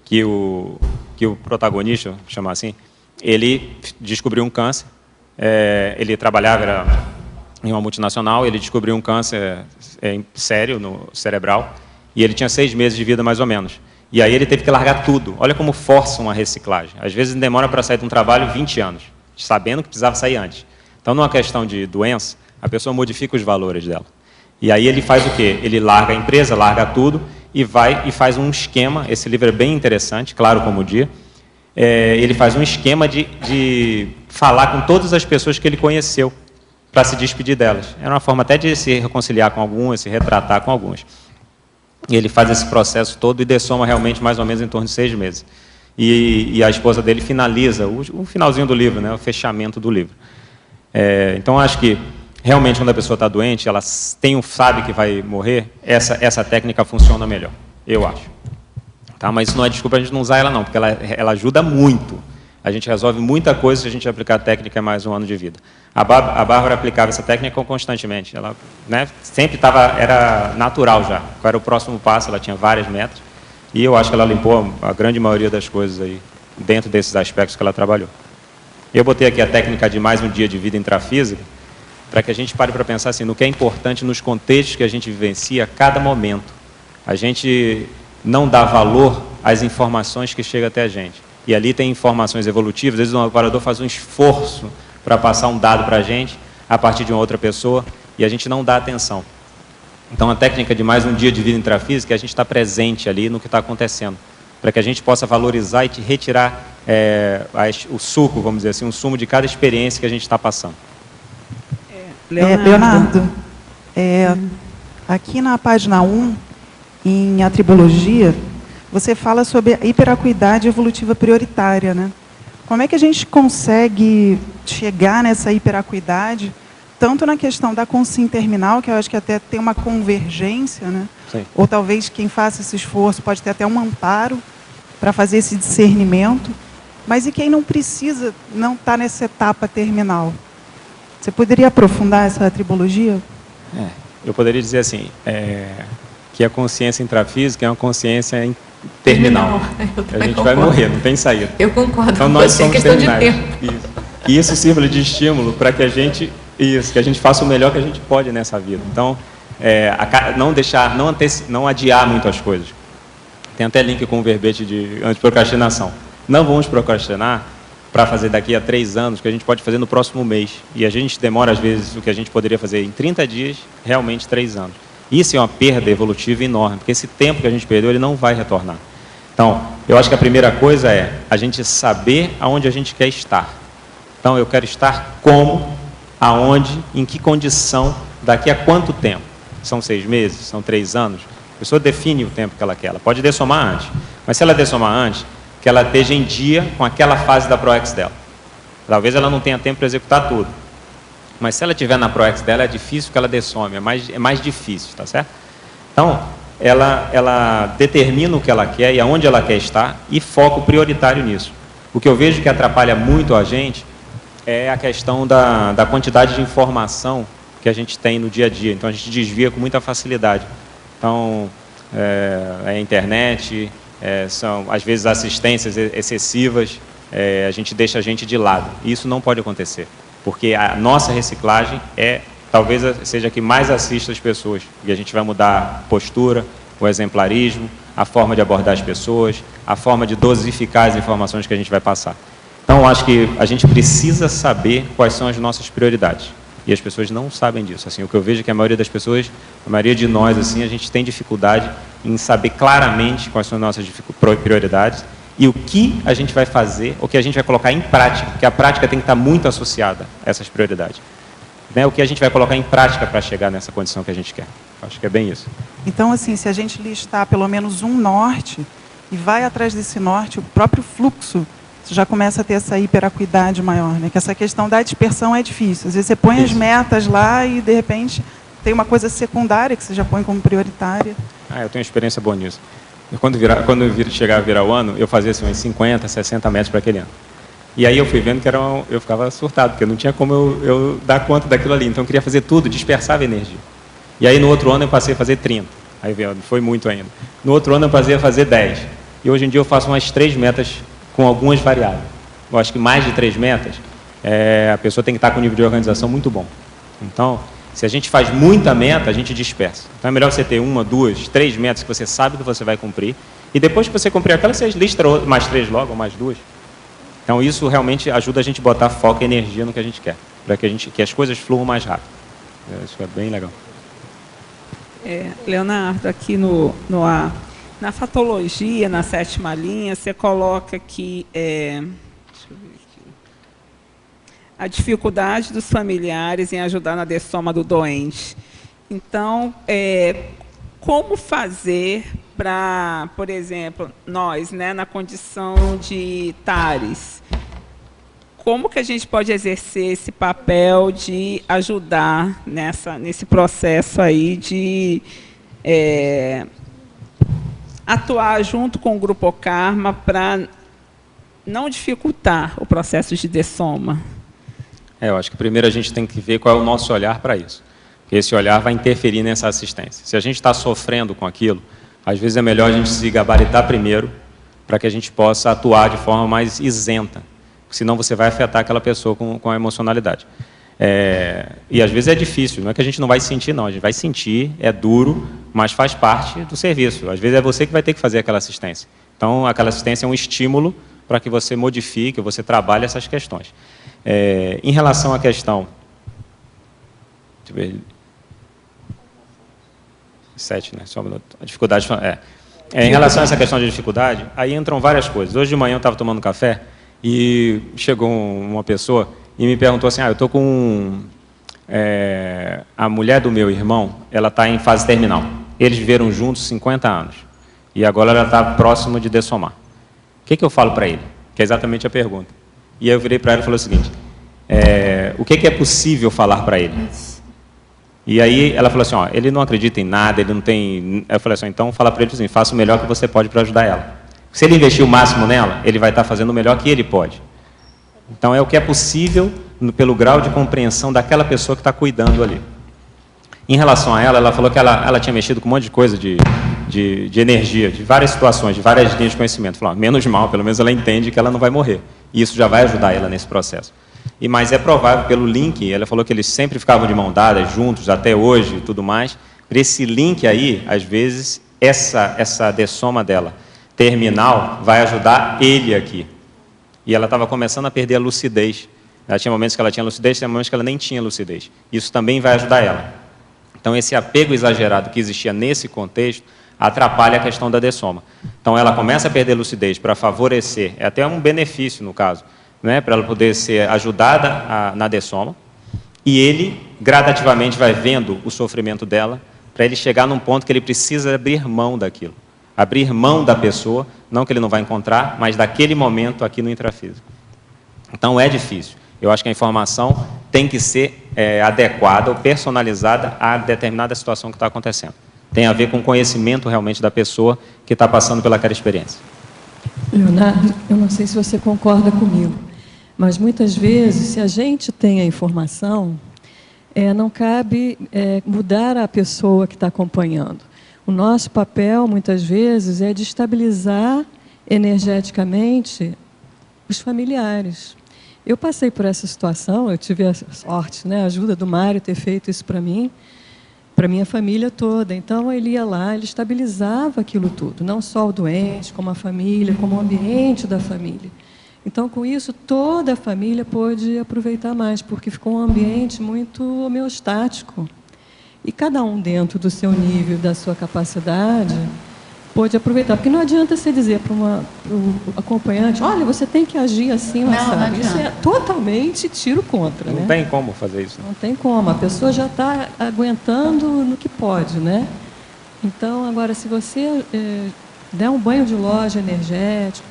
que o protagonista, vou chamar assim, ele descobriu um câncer, ele trabalhava, era em uma multinacional, ele descobriu um câncer sério no cerebral, e ele tinha 6 meses de vida, mais ou menos. E aí ele teve que largar tudo. Olha como força uma reciclagem. Às vezes demora para sair de um trabalho 20 anos, sabendo que precisava sair antes. Então, numa questão de doença, a pessoa modifica os valores dela. E aí ele faz o quê? Ele larga a empresa, larga tudo e vai e faz um esquema. Esse livro é bem interessante, Claro Como o Dia. Ele faz um esquema de falar com todas as pessoas que ele conheceu para se despedir delas. Era uma forma até de se reconciliar com algumas, se retratar com algumas. E ele faz esse processo todo e dessoma realmente mais ou menos em torno de 6 meses. E a esposa dele finaliza o finalzinho do livro, né, o fechamento do livro. Então, acho que realmente quando a pessoa está doente, ela sabe que vai morrer, essa técnica funciona melhor, eu acho. Tá? Mas isso não é desculpa a gente não usar ela não, porque ela ajuda muito. A gente resolve muita coisa se a gente aplicar a técnica em mais um ano de vida. A Bárbara aplicava essa técnica constantemente. Ela, né, sempre era natural já. Qual era o próximo passo? Ela tinha várias metas. E eu acho que ela limpou a grande maioria das coisas aí, dentro desses aspectos que ela trabalhou. Eu botei aqui a técnica de mais um dia de vida intrafísica, para que a gente pare para pensar assim, no que é importante nos contextos que a gente vivencia a cada momento. A gente não dá valor às informações que chegam até a gente. E ali tem informações evolutivas, às vezes um operador faz um esforço para passar um dado para a gente, a partir de uma outra pessoa, e a gente não dá atenção. Então, a técnica de mais um dia de vida intrafísica é a gente estar presente ali no que está acontecendo, para que a gente possa valorizar e retirar o suco, vamos dizer assim, um sumo de cada experiência que a gente está passando. Leonardo, aqui na página 1, em atribologia, você fala sobre a hiperacuidade evolutiva prioritária, né? Como é que a gente consegue chegar nessa hiperacuidade, tanto na questão da consciência terminal, que eu acho que até tem uma convergência, né? Sim. Ou talvez quem faça esse esforço pode ter até um amparo para fazer esse discernimento, mas e quem não precisa, não está nessa etapa terminal? Você poderia aprofundar essa atribologia? Eu poderia dizer assim, que a consciência intrafísica é uma consciência terminal. A gente vai morrer, não tem saída. Eu concordo então, com nós você, somos questão de terminais. tempo. E isso sirva de estímulo para que a gente faça o melhor que a gente pode nessa vida. Então, não adiar muito as coisas. Tem até link com o verbete de antiprocrastinação. Não vamos procrastinar para fazer daqui a 3 anos, que a gente pode fazer no próximo mês. E a gente demora, às vezes, o que a gente poderia fazer em 30 dias, realmente 3 anos. Isso é uma perda evolutiva enorme, porque esse tempo que a gente perdeu, ele não vai retornar. Então, eu acho que a primeira coisa é a gente saber aonde a gente quer estar. Então, eu quero estar como, aonde, em que condição, daqui a quanto tempo? São 6 meses? São 3 anos? A pessoa define o tempo que ela quer. Ela pode dessomar antes, mas se ela dessomar antes, que ela esteja em dia com aquela fase da ProEx dela. Talvez ela não tenha tempo para executar tudo. Mas se ela estiver na ProEx dela, é difícil que ela dessome, é mais difícil, tá certo? Então, ela determina o que ela quer e aonde ela quer estar e foco prioritário nisso. O que eu vejo que atrapalha muito a gente é a questão da quantidade de informação que a gente tem no dia a dia. Então, a gente desvia com muita facilidade. Então, a internet, são, às vezes, assistências excessivas, a gente deixa a gente de lado. E isso não pode acontecer. Porque a nossa reciclagem talvez seja a que mais assista as pessoas. E a gente vai mudar a postura, o exemplarismo, a forma de abordar as pessoas, a forma de dosificar as informações que a gente vai passar. Então, eu acho que a gente precisa saber quais são as nossas prioridades. E as pessoas não sabem disso. Assim, o que eu vejo é que a maioria das pessoas, a maioria de nós, assim, a gente tem dificuldade em saber claramente quais são as nossas prioridades e o que a gente vai fazer, o que a gente vai colocar em prática, porque a prática tem que estar muito associada a essas prioridades. Né? O que a gente vai colocar em prática para chegar nessa condição que a gente quer. Acho que é bem isso. Então, assim, se a gente listar pelo menos um norte e vai atrás desse norte, o próprio fluxo, você já começa a ter essa hiperacuidade maior, né? Que essa questão da dispersão é difícil. Às vezes você põe as metas lá e, de repente, tem uma coisa secundária que você já põe como prioritária. Eu tenho experiência boa nisso. Quando chegava a virar o ano, eu fazia assim, uns 50, 60 metros para aquele ano. E aí eu fui vendo que eu ficava surtado, porque não tinha como eu dar conta daquilo ali. Então eu queria fazer tudo, dispersava energia. E aí no outro ano eu passei a fazer 30. Aí foi muito ainda. No outro ano eu passei a fazer 10. E hoje em dia eu faço umas 3 metas com algumas variáveis. Eu acho que mais de 3 metas, a pessoa tem que estar com um nível de organização muito bom. Então, se a gente faz muita meta, a gente dispersa. Então é melhor você ter 1, 2, 3 metas que você sabe que você vai cumprir. E depois que você cumprir aquela, você lista mais 3 logo, ou mais 2. Então isso realmente ajuda a gente a botar foco e energia no que a gente quer. Para que as coisas fluam mais rápido. Isso é bem legal. Leonardo, aqui na fatologia, na 7ª linha, você coloca que deixa eu ver aqui, a dificuldade dos familiares em ajudar na dessoma do doente. Então, como fazer para, por exemplo, nós, né, na condição de TARES, como que a gente pode exercer esse papel de ajudar nesse processo aí de atuar junto com o Grupo Karma para não dificultar o processo de dessoma? Eu acho que primeiro a gente tem que ver qual é o nosso olhar para isso. Porque esse olhar vai interferir nessa assistência. Se a gente está sofrendo com aquilo, às vezes é melhor a gente se gabaritar primeiro para que a gente possa atuar de forma mais isenta. Senão você vai afetar aquela pessoa com a emocionalidade. E às vezes é difícil, não é que a gente não vai sentir, não. A gente vai sentir, é duro, mas faz parte do serviço. Às vezes é você que vai ter que fazer aquela assistência. Então, aquela assistência é um estímulo para que você modifique, você trabalhe essas questões. Em relação à questão... Deixa eu ver... 7, né? Só um minuto. A dificuldade... em relação a essa questão de dificuldade, aí entram várias coisas. Hoje de manhã eu estava tomando café e chegou uma pessoa e me perguntou assim, eu estou com... a mulher do meu irmão, ela está em fase terminal. Eles viveram juntos 50 anos. E agora ela está próximo de dessomar. O que eu falo para ele? Que é exatamente a pergunta. E aí eu virei para ela e falei o seguinte, o que é possível falar para ele? E aí ela falou assim, ele não acredita em nada, ele não tem... Eu falei assim, então fala para ele assim, faça o melhor que você pode para ajudar ela. Se ele investir o máximo nela, ele vai estar fazendo o melhor que ele pode. Então é o que é possível pelo grau de compreensão daquela pessoa que está cuidando ali. Em relação a ela falou que ela tinha mexido com um monte de coisa de energia, de várias situações, de várias linhas de conhecimento. Falou, menos mal, pelo menos ela entende que ela não vai morrer. E isso já vai ajudar ela nesse processo. Mas é provável, pelo link, ela falou que eles sempre ficavam de mão dada, juntos, até hoje e tudo mais. Por esse link aí, às vezes, essa dessoma dela terminal vai ajudar ele aqui. E ela estava começando a perder a lucidez. Ela tinha momentos que ela tinha lucidez, tinha momentos que ela nem tinha lucidez. Isso também vai ajudar ela. Então, esse apego exagerado que existia nesse contexto atrapalha a questão da dessoma. Então, ela começa a perder lucidez para favorecer, é até um benefício no caso, né, para ela poder ser ajudada na dessoma, e ele gradativamente vai vendo o sofrimento dela, para ele chegar num ponto que ele precisa abrir mão daquilo. Abrir mão da pessoa, não que ele não vai encontrar, mas daquele momento aqui no intrafísico. Então é difícil. Eu acho que a informação tem que ser adequada ou personalizada a determinada situação que está acontecendo. Tem a ver com o conhecimento realmente da pessoa que está passando pelaquela experiência. Leonardo, eu não sei se você concorda comigo, mas muitas vezes, se a gente tem a informação, não cabe mudar a pessoa que está acompanhando. O nosso papel, muitas vezes, é de estabilizar energeticamente os familiares. Eu passei por essa situação, eu tive a sorte, a ajuda do Mário ter feito isso para mim, para a minha família toda. Então, ele ia lá, ele estabilizava aquilo tudo, não só o doente, como a família, como o ambiente da família. Então, com isso, toda a família pôde aproveitar mais, porque ficou um ambiente muito homeostático. E cada um, dentro do seu nível, da sua capacidade, pôde aproveitar. Porque não adianta você dizer para o acompanhante, olha, você tem que agir assim, Não sabe? Isso adianta. é totalmente tiro contra. Não tem como fazer isso. Não tem como. A pessoa já está aguentando no que pode, né? Então, agora, se você der um banho de loja energético,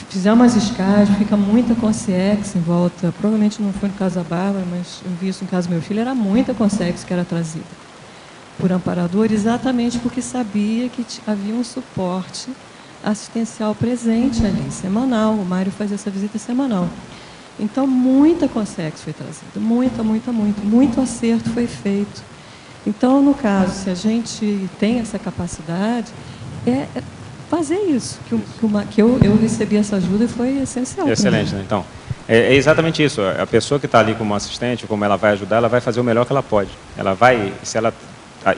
fizer umas escadas, fica muita consciex em volta. Provavelmente não foi no caso da Bárbara, mas eu vi isso no caso do meu filho, era muita consciex que era trazida por amparador, exatamente porque sabia que havia um suporte assistencial presente ali, semanal. O Mário fazia essa visita semanal. Então, muita consciex foi trazida, muito acerto foi feito. Então, no caso, se a gente tem essa capacidade, fazer isso, que eu recebi essa ajuda e foi essencial. Excelente, né? Então, é exatamente isso. A pessoa que está ali como assistente, como ela vai ajudar, ela vai fazer o melhor que ela pode. Ela vai, se ela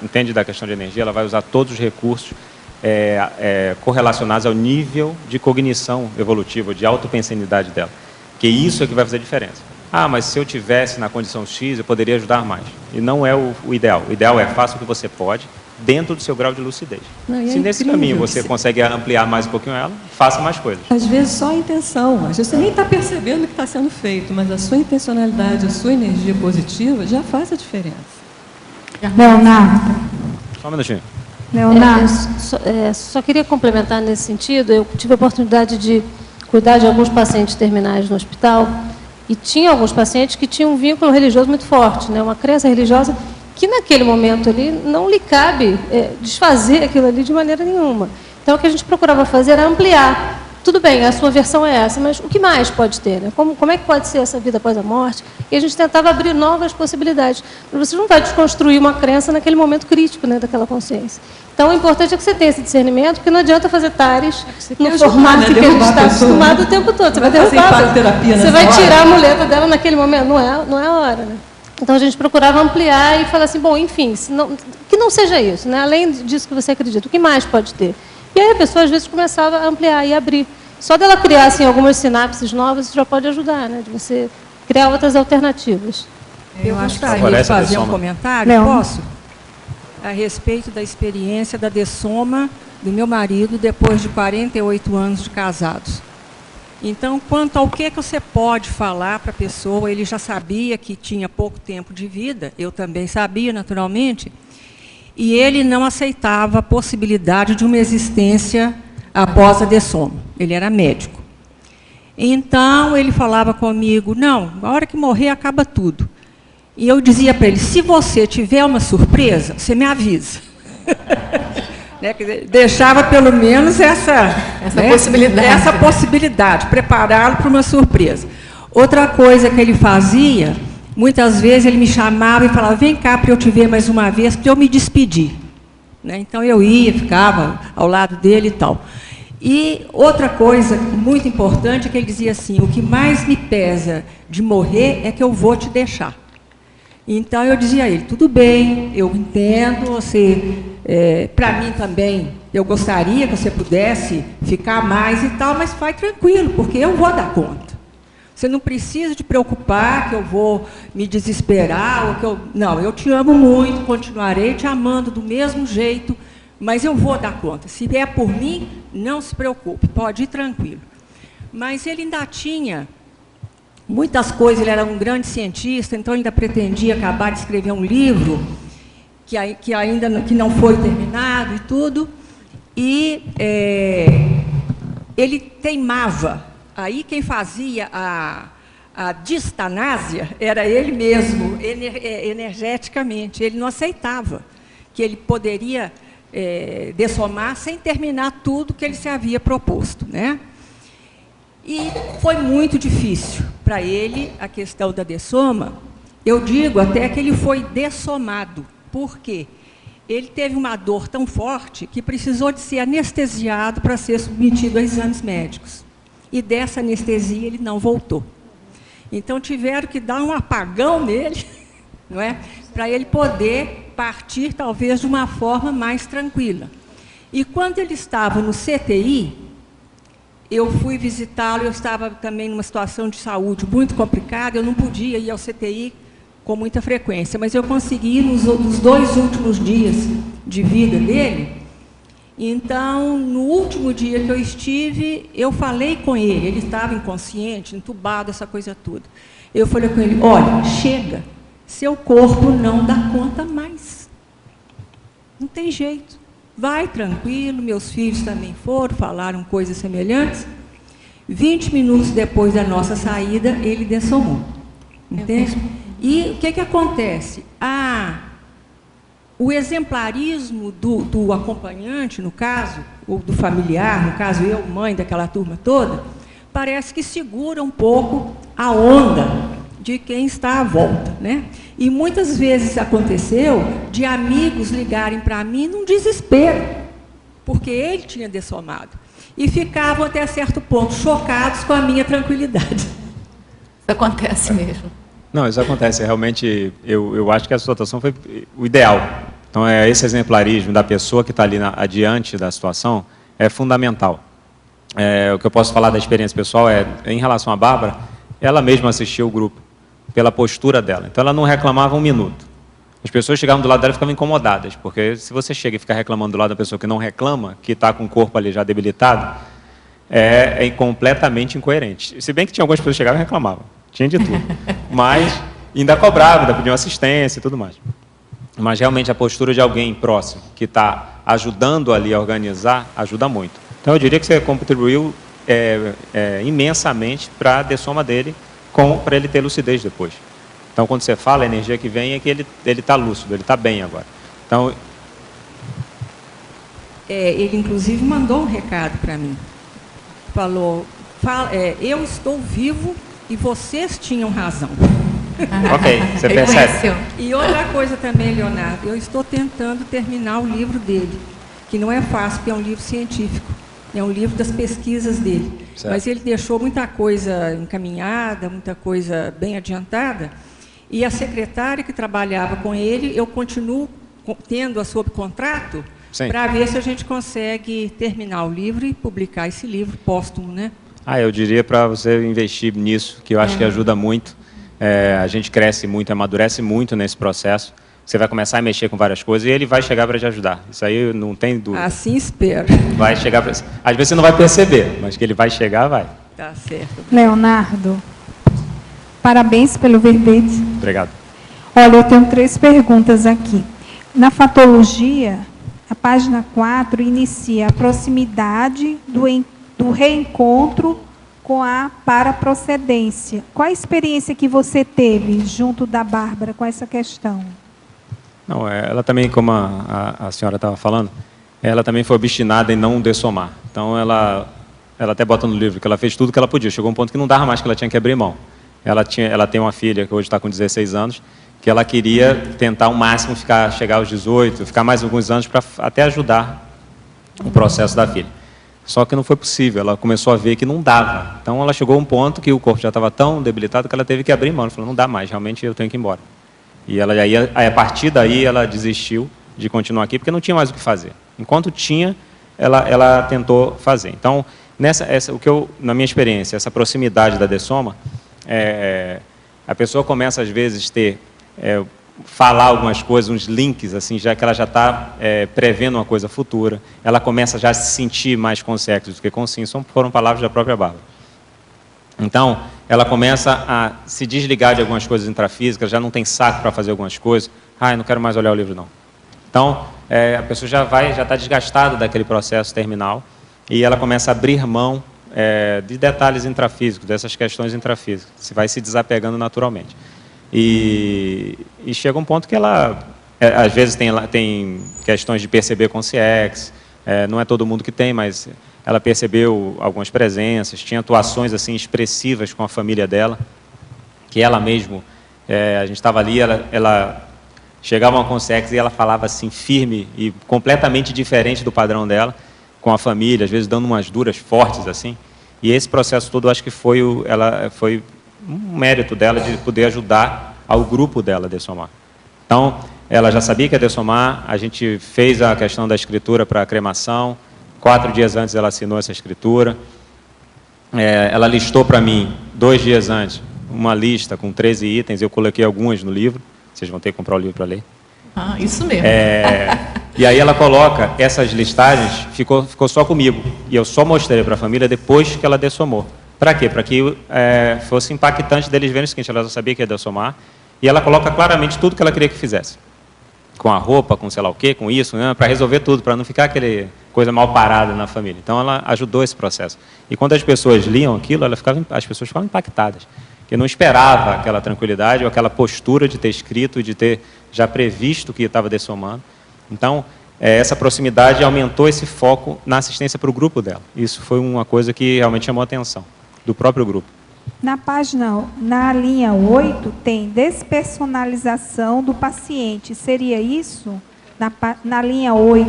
entende da questão de energia, ela vai usar todos os recursos correlacionados ao nível de cognição evolutiva, de autopensanidade dela. Que isso é que vai fazer a diferença. Ah, mas se eu tivesse na condição X, eu poderia ajudar mais. E não é o ideal. O ideal é faça o que você pode, dentro do seu grau de lucidez. Não, se nesse caminho você consegue ampliar mais um pouquinho ela, faça mais coisas. Às vezes só a intenção, às vezes você nem está percebendo o que está sendo feito, mas a sua intencionalidade, a sua energia positiva já faz a diferença. Leonardo. Só um minutinho. Leonardo. Só queria complementar nesse sentido. Eu tive a oportunidade de cuidar de alguns pacientes terminais no hospital e tinha alguns pacientes que tinham um vínculo religioso muito forte, né? Uma crença religiosa que naquele momento ali não lhe cabe desfazer aquilo ali de maneira nenhuma. Então, o que a gente procurava fazer era ampliar. Tudo bem, a sua versão é essa, mas o que mais pode ter? Né? Como é que pode ser essa vida após a morte? E a gente tentava abrir novas possibilidades. Mas você não vai desconstruir uma crença naquele momento crítico, né, daquela consciência. Então, o importante é que você tenha esse discernimento, porque não adianta fazer tares no formato que a gente está acostumado o tempo todo. Você vai derrubar, você vai tirar a muleta dela naquele momento. Não é a hora, né? Então, a gente procurava ampliar e falar assim, bom, enfim, que não seja isso, né? Além disso que você acredita, o que mais pode ter? E aí a pessoa, às vezes, começava a ampliar e abrir. Só dela criar assim, algumas sinapses novas, isso já pode ajudar, né? De você criar outras alternativas. Eu gostaria de fazer um comentário, posso? A respeito da experiência da dessoma do meu marido depois de 48 anos de casados. Então, quanto ao que você pode falar para a pessoa, ele já sabia que tinha pouco tempo de vida, eu também sabia, naturalmente, e ele não aceitava a possibilidade de uma existência após a dessoma. Ele era médico. Então, ele falava comigo, não, a hora que morrer acaba tudo. E eu dizia para ele, se você tiver uma surpresa, você me avisa. Né? Quer dizer, deixava pelo menos essa possibilidade, prepará-lo para uma surpresa. Outra coisa que ele fazia, muitas vezes ele me chamava e falava, vem cá para eu te ver mais uma vez, para eu me despedir. Né? Então eu ia, ficava ao lado dele e tal. E outra coisa muito importante é que ele dizia assim, o que mais me pesa de morrer é que eu vou te deixar. Então eu dizia a ele, tudo bem, eu entendo, você, para mim também, eu gostaria que você pudesse ficar mais e tal, mas vai tranquilo, porque eu vou dar conta. Você não precisa te preocupar que eu vou me desesperar, ou que não, eu te amo muito, continuarei te amando do mesmo jeito, mas eu vou dar conta. Se é por mim, não se preocupe, pode ir tranquilo. Mas ele ainda tinha muitas coisas, ele era um grande cientista, então ainda pretendia acabar de escrever um livro que não foi terminado e tudo, e ele teimava. Aí quem fazia a distanásia era ele mesmo, energeticamente. Ele não aceitava que ele poderia dessomar sem terminar tudo que ele se havia proposto, né? E foi muito difícil para ele a questão da dessoma. Eu digo até que ele foi dessomado. Por quê? Ele teve uma dor tão forte que precisou de ser anestesiado para ser submetido a exames médicos. E dessa anestesia ele não voltou. Então tiveram que dar um apagão nele, não é? Para ele poder partir talvez de uma forma mais tranquila. E quando ele estava no CTI, eu fui visitá-lo, eu estava também numa situação de saúde muito complicada, eu não podia ir ao CTI com muita frequência, mas eu consegui ir nos 2 últimos dias de vida dele. Então, no último dia que eu estive, eu falei com ele estava inconsciente, entubado, essa coisa toda. Eu falei com ele, olha, chega, seu corpo não dá conta mais. Não tem jeito. Vai tranquilo, meus filhos também foram, falaram coisas semelhantes. 20 minutos depois da nossa saída, ele dessomou. Entende? E o que acontece? O exemplarismo do acompanhante, no caso, ou do familiar, no caso eu, mãe daquela turma toda, parece que segura um pouco a onda de quem está à volta, né? E muitas vezes aconteceu de amigos ligarem para mim num desespero, porque ele tinha dessomado. E ficavam até certo ponto chocados com a minha tranquilidade. Isso acontece mesmo. Não, isso acontece. Realmente, eu acho que a situação foi o ideal. Então, esse exemplarismo da pessoa que está ali adiante da situação é fundamental. O que eu posso falar da experiência pessoal em relação à Bárbara, ela mesma assistiu o grupo, pela postura dela. Então, ela não reclamava um minuto. As pessoas chegavam do lado dela e ficavam incomodadas, porque se você chega e fica reclamando do lado da pessoa que não reclama, que está com o corpo ali já debilitado, é completamente incoerente. Se bem que tinha algumas pessoas que chegavam e reclamavam, tinha de tudo. Mas ainda cobravam, ainda pediam assistência e tudo mais. Mas realmente a postura de alguém próximo, que está ajudando ali a organizar, ajuda muito. Então eu diria que você contribuiu imensamente para a dessoma dele, para ele ter lucidez depois. Então, quando você fala, a energia que vem é que ele está lúcido, ele está bem agora. Então, ele, inclusive, mandou um recado para mim. Falou, eu estou vivo e vocês tinham razão. Ok, você percebe. E outra coisa também, Leonardo, eu estou tentando terminar o livro dele, que não é fácil, porque é um livro científico. É um livro das pesquisas dele. Certo. Mas ele deixou muita coisa encaminhada, muita coisa bem adiantada. E a secretária que trabalhava com ele, eu continuo tendo-a sob contrato para ver se a gente consegue terminar o livro e publicar esse livro póstumo, né? Eu diria para você investir nisso, que eu acho que ajuda muito. A gente cresce muito, amadurece muito nesse processo. Você vai começar a mexer com várias coisas e ele vai chegar para te ajudar. Isso aí não tem dúvida. Assim espero. Vai chegar para... Às vezes você não vai perceber, mas que ele vai chegar, vai. Tá certo. Leonardo, parabéns pelo verbete. Obrigado. Olha, eu tenho 3 perguntas aqui. Na fatologia, a página 4 inicia a proximidade do reencontro com a paraprocedência. Qual a experiência que você teve junto da Bárbara com essa questão? Não, ela também, como a senhora estava falando, ela também foi obstinada em não dessomar. Então, ela até bota no livro que ela fez tudo que ela podia. Chegou um ponto que não dava mais, que ela tinha que abrir mão. Ela tem uma filha que hoje está com 16 anos, que ela queria tentar ao máximo chegar aos 18, ficar mais alguns anos para até ajudar o processo da filha. Só que não foi possível, ela começou a ver que não dava. Então, ela chegou a um ponto que o corpo já estava tão debilitado que ela teve que abrir mão. Ela falou, não dá mais, realmente eu tenho que ir embora. E a partir daí ela desistiu de continuar aqui, porque não tinha mais o que fazer. Enquanto tinha, ela tentou fazer. Então, na minha experiência, essa proximidade da dessoma, a pessoa começa às vezes falar algumas coisas, uns links, assim, já que ela já está prevendo uma coisa futura, ela começa já a se sentir mais com sexo do que com sim, foram palavras da própria Bárbara. Então, ela começa a se desligar de algumas coisas intrafísicas, já não tem saco para fazer algumas coisas. Eu não quero mais olhar o livro, não. Então, a pessoa já está desgastada daquele processo terminal e ela começa a abrir mão de detalhes intrafísicos, dessas questões intrafísicas. Você vai se desapegando naturalmente. E chega um ponto que ela, às vezes, tem questões de perceber consciência, não é todo mundo que tem, mas ela percebeu algumas presenças, tinha atuações assim expressivas com a família dela, que ela mesmo, a gente estava ali, ela chegava a uma consciência e ela falava assim firme e completamente diferente do padrão dela, com a família, às vezes dando umas duras fortes assim. E esse processo todo, acho que foi um mérito dela de poder ajudar ao grupo dela a dessomar. Então, ela já sabia que ia dessomar, a gente fez a questão da escritura para a cremação, 4 dias antes ela assinou essa escritura, ela listou para mim, 2 dias antes, uma lista com 13 itens, eu coloquei algumas no livro, vocês vão ter que comprar o livro para ler. Ah, isso mesmo. E aí ela coloca essas listagens, ficou só comigo, e eu só mostrei para a família depois que ela dessomou. Para quê? Para que fosse impactante deles verem o seguinte, ela já sabia que ia dessomar, e ela coloca claramente tudo que ela queria que fizesse. Com a roupa, com sei lá o quê, com isso, né, para resolver tudo, para não ficar aquele coisa mal parada na família. Então, ela ajudou esse processo. E quando as pessoas liam aquilo, as pessoas ficavam impactadas, porque não esperava aquela tranquilidade ou aquela postura de ter escrito, de ter já previsto que estava dessomando. Então, essa proximidade aumentou esse foco na assistência para o grupo dela. Isso foi uma coisa que realmente chamou a atenção do próprio grupo. Na linha 8, tem despersonalização do paciente. Seria isso? Na linha 8.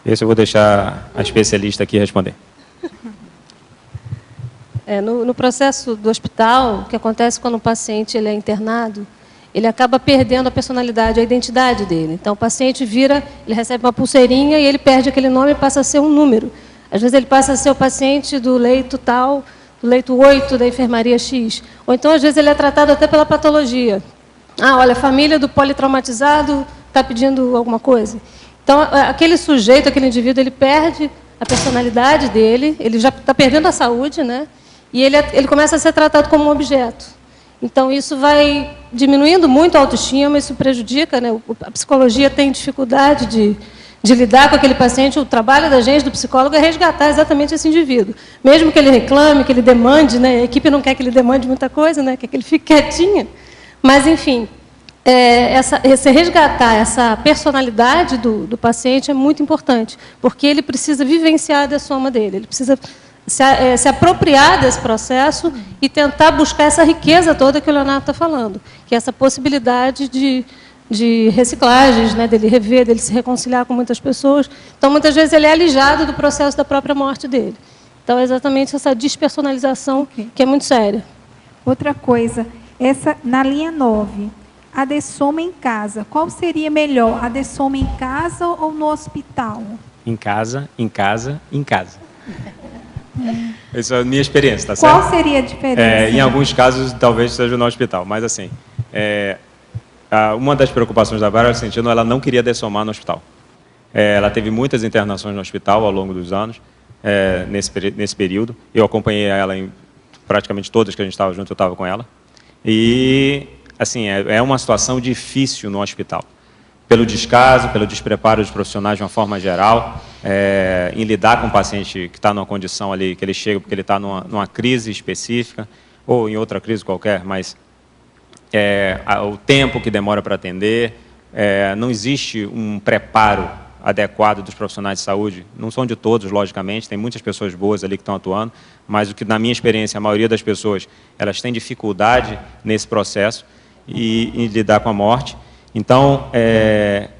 Esse eu vou deixar a especialista aqui responder. No processo do hospital, o que acontece quando o paciente ele é internado, ele acaba perdendo a personalidade, a identidade dele. Então, o paciente ele recebe uma pulseirinha e ele perde aquele nome e passa a ser um número. Às vezes, ele passa a ser o paciente do leito tal, do leito 8 da enfermaria X. Ou então, às vezes, ele é tratado até pela patologia. Olha, a família do politraumatizado está pedindo alguma coisa. Então, aquele sujeito, aquele indivíduo, ele perde a personalidade dele, ele já está perdendo a saúde, né? E ele começa a ser tratado como um objeto. Então, isso vai diminuindo muito a autoestima, isso prejudica, né? A psicologia tem dificuldade de lidar com aquele paciente. O trabalho da gente, do psicólogo, é resgatar exatamente esse indivíduo. Mesmo que ele reclame, que ele demande, né? A equipe não quer que ele demande muita coisa, né? Quer que ele fique quietinho. Mas, enfim, esse resgatar essa personalidade do paciente é muito importante, porque ele precisa vivenciar a dessoma dele, ele precisa se apropriar desse processo e tentar buscar essa riqueza toda que o Leonardo está falando, que é essa possibilidade de reciclagens, né, dele rever, dele se reconciliar com muitas pessoas. Então, muitas vezes, ele é alijado do processo da própria morte dele. Então, é exatamente essa despersonalização que é muito séria. Outra coisa, na linha 9, a dessoma em casa. Qual seria melhor, a dessoma em casa ou no hospital? Em casa, em casa, em casa. Essa é a minha experiência, tá certo? Qual seria a diferença? Em alguns casos, talvez seja no hospital, mas assim, uma das preocupações da Bárbara sentindo, ela não queria dessomar no hospital. Ela teve muitas internações no hospital ao longo dos anos, nesse período. Eu acompanhei ela em praticamente todas que a gente estava junto, eu estava com ela. E, assim, é uma situação difícil no hospital. Pelo descaso, pelo despreparo dos profissionais de uma forma geral, em lidar com um paciente que está numa condição ali, que ele chega porque ele está numa crise específica, ou em outra crise qualquer, mas o tempo que demora para atender, não existe um preparo adequado dos profissionais de saúde, não são de todos, logicamente, tem muitas pessoas boas ali que estão atuando, mas o que, na minha experiência, a maioria das pessoas, elas têm dificuldade nesse processo em lidar com a morte. Então,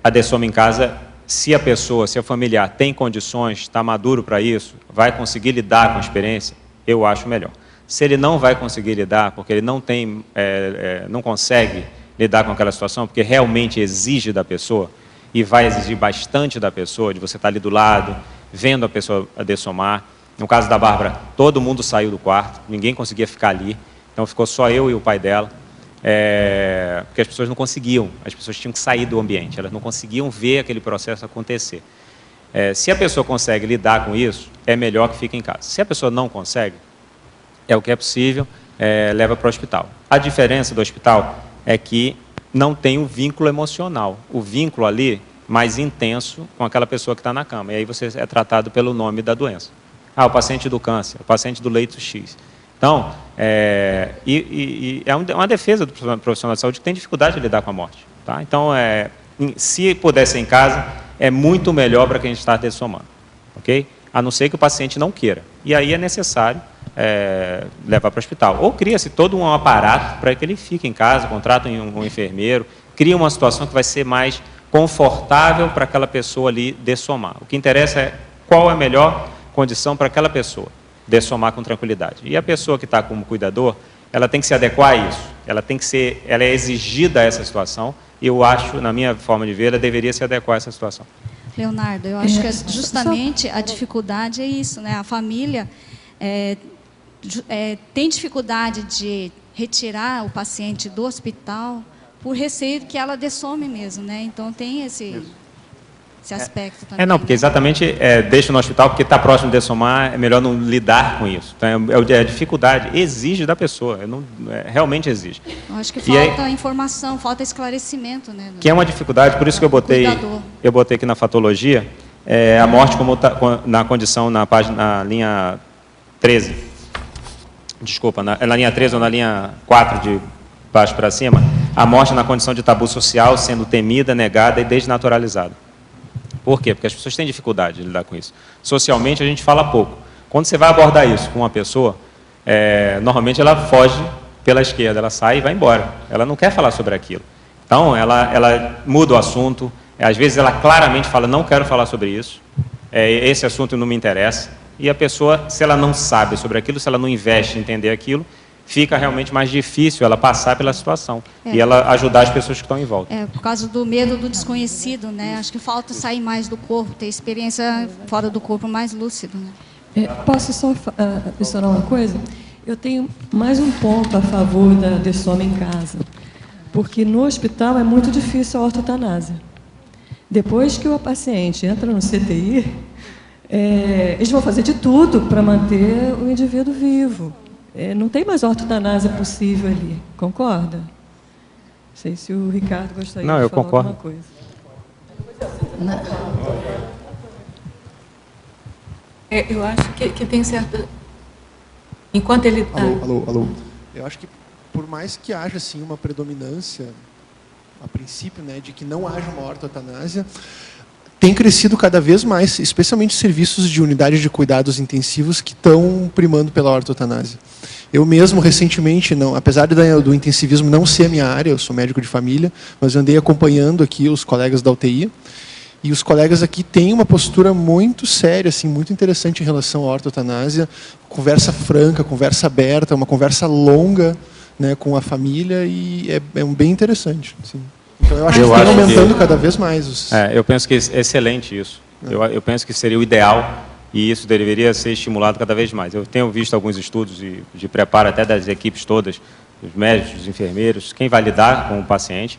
a dessoma em casa, se o familiar tem condições, está maduro para isso, vai conseguir lidar com a experiência, eu acho melhor. Se ele não vai conseguir lidar, porque ele não consegue lidar com aquela situação, porque realmente exige da pessoa, e vai exigir bastante da pessoa, de você estar ali do lado, vendo a pessoa dessomar. No caso da Bárbara, todo mundo saiu do quarto, ninguém conseguia ficar ali, então ficou só eu e o pai dela. Porque as pessoas não conseguiam, as pessoas tinham que sair do ambiente, elas não conseguiam ver aquele processo acontecer. Se a pessoa consegue lidar com isso, é melhor que fique em casa. Se a pessoa não consegue, o que é possível, leva para o hospital. A diferença do hospital é que não tem um vínculo emocional, o vínculo ali mais intenso com aquela pessoa que está na cama, e aí você é tratado pelo nome da doença. O paciente do câncer, o paciente do leito X. Então, é uma defesa do profissional de saúde que tem dificuldade de lidar com a morte. Tá? Então, se puder ser em casa, é muito melhor para quem está dessomando. Okay? A não ser que o paciente não queira. E aí é necessário levar para o hospital. Ou cria-se todo um aparato para que ele fique em casa, contrata um enfermeiro, cria uma situação que vai ser mais confortável para aquela pessoa ali dessomar. O que interessa é qual é a melhor condição para aquela pessoa dessomar com tranquilidade. E a pessoa que está como cuidador, ela tem que se adequar a isso. Ela é exigida a essa situação, e eu acho, na minha forma de ver, ela deveria se adequar a essa situação. Leonardo, eu acho que justamente a dificuldade é isso, né? A família tem dificuldade de retirar o paciente do hospital por receio que ela dessome mesmo, né? Então tem esse aspecto também. Não, porque exatamente deixa no hospital, porque está próximo de dessomar, é melhor não lidar com isso. Então, a dificuldade exige da pessoa, realmente exige. Eu acho que falta informação, falta esclarecimento, né? Que é uma dificuldade, por isso que eu botei aqui na fatologia, a morte como na condição, na linha 13. Desculpa, na linha 13 ou na linha 4 de baixo para cima, a morte na condição de tabu social, sendo temida, negada e desnaturalizada. Por quê? Porque as pessoas têm dificuldade de lidar com isso. Socialmente, a gente fala pouco. Quando você vai abordar isso com uma pessoa, normalmente ela foge pela esquerda, ela sai e vai embora. Ela não quer falar sobre aquilo. Então, ela muda o assunto. Às vezes, ela claramente fala, não quero falar sobre isso. Esse assunto não me interessa. E a pessoa, se ela não sabe sobre aquilo, se ela não investe em entender aquilo, fica realmente mais difícil ela passar pela situação e ela ajudar as pessoas que estão em volta. Por causa do medo do desconhecido, né? Acho que falta sair mais do corpo, ter experiência fora do corpo mais lúcido, né? Posso só adicionar uma coisa? Eu tenho mais um ponto a favor da dessoma em casa, porque no hospital é muito difícil a ortotanásia. Depois que o paciente entra no CTI, eles vão fazer de tudo para manter o indivíduo vivo. Não tem mais ortotanásia possível ali, concorda? Não sei se o Ricardo gostaria de falar alguma coisa. Eu acho que tem certa... Enquanto ele está... Alô. Eu acho que, por mais que haja assim, uma predominância, a princípio, né, de que não haja uma ortotanásia, tem crescido cada vez mais, especialmente os serviços de unidade de cuidados intensivos que estão primando pela ortotanásia. Eu mesmo, recentemente, apesar do intensivismo não ser a minha área, eu sou médico de família, mas eu andei acompanhando aqui os colegas da UTI, e os colegas aqui têm uma postura muito séria, assim, muito interessante em relação à ortotanásia, conversa franca, conversa aberta, uma conversa longa, né, com a família, e é bem interessante. Assim. Então, eu acho que está aumentando cada vez mais. Eu penso que é excelente isso. Eu penso que seria o ideal e isso deveria ser estimulado cada vez mais. Eu tenho visto alguns estudos de preparo até das equipes todas, dos médicos, dos enfermeiros, quem vai lidar com o paciente,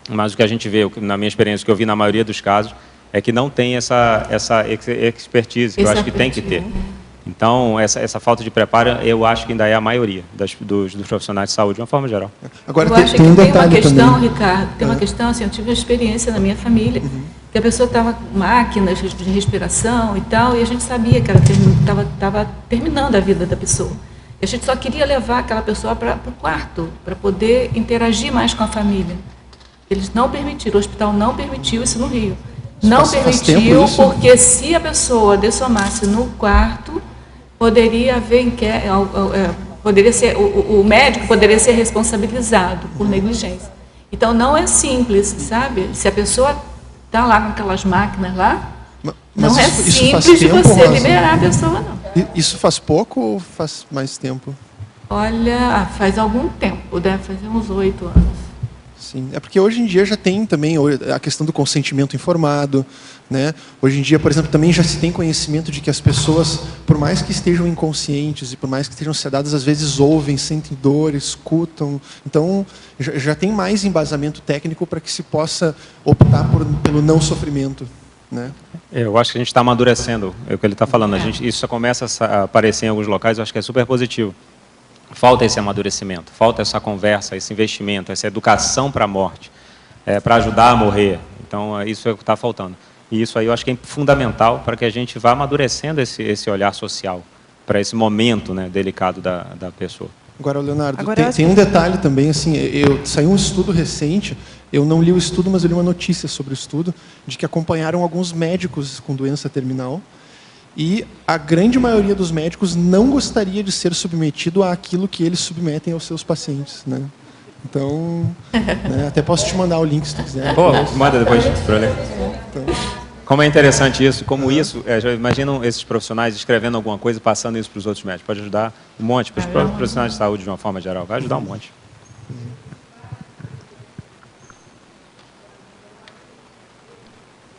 mas o que a gente vê, na minha experiência, o que eu vi na maioria dos casos, é que não tem essa expertise, que eu acho que tem que ter. Então, essa falta de preparo, eu acho que ainda é a maioria dos profissionais de saúde, de uma forma geral. Agora, eu acho que tem uma questão, Ricardo, tem uma questão, assim, eu tive uma experiência na minha família, que a pessoa estava com máquinas de respiração e tal, e a gente sabia que ela estava terminando a vida da pessoa. E a gente só queria levar aquela pessoa para o quarto, para poder interagir mais com a família. Eles não permitiram, o hospital não permitiu isso no Rio. Não permitiu, porque se a pessoa dessomasse no quarto, poderia haver o médico poderia ser responsabilizado por negligência. Então não é simples, sabe? Se a pessoa está lá com aquelas máquinas lá, não é simples de você liberar a pessoa, não. Isso faz pouco ou faz mais tempo? Olha, faz algum tempo, deve fazer uns 8 anos. Sim, é porque hoje em dia já tem também a questão do consentimento informado, né? Hoje em dia, por exemplo, também já se tem conhecimento de que as pessoas, por mais que estejam inconscientes e por mais que estejam sedadas, às vezes ouvem, sentem dor, escutam. Então, já tem mais embasamento técnico para que se possa optar pelo não sofrimento, né? Eu acho que a gente está amadurecendo, é o que ele está falando. Isso só começa a aparecer em alguns locais, eu acho que é super positivo. Falta esse amadurecimento, falta essa conversa, esse investimento, essa educação para a morte, para ajudar a morrer. Então, isso é o que está faltando. E isso aí eu acho que é fundamental para que a gente vá amadurecendo esse olhar social para esse momento, né, delicado da pessoa. Agora, Leonardo, tem um detalhe também, assim, saiu um estudo recente, eu não li o estudo, mas eu li uma notícia sobre o estudo, de que acompanharam alguns médicos com doença terminal, e a grande maioria dos médicos não gostaria de ser submetido àquilo que eles submetem aos seus pacientes, né? Então, né, até posso te mandar o link se tu quiser. Manda depois para eu ler. Como é interessante isso, como isso, já imaginam esses profissionais escrevendo alguma coisa e passando isso para os outros médicos. Pode ajudar um monte, para os próprios profissionais de saúde de uma forma geral, vai ajudar um monte.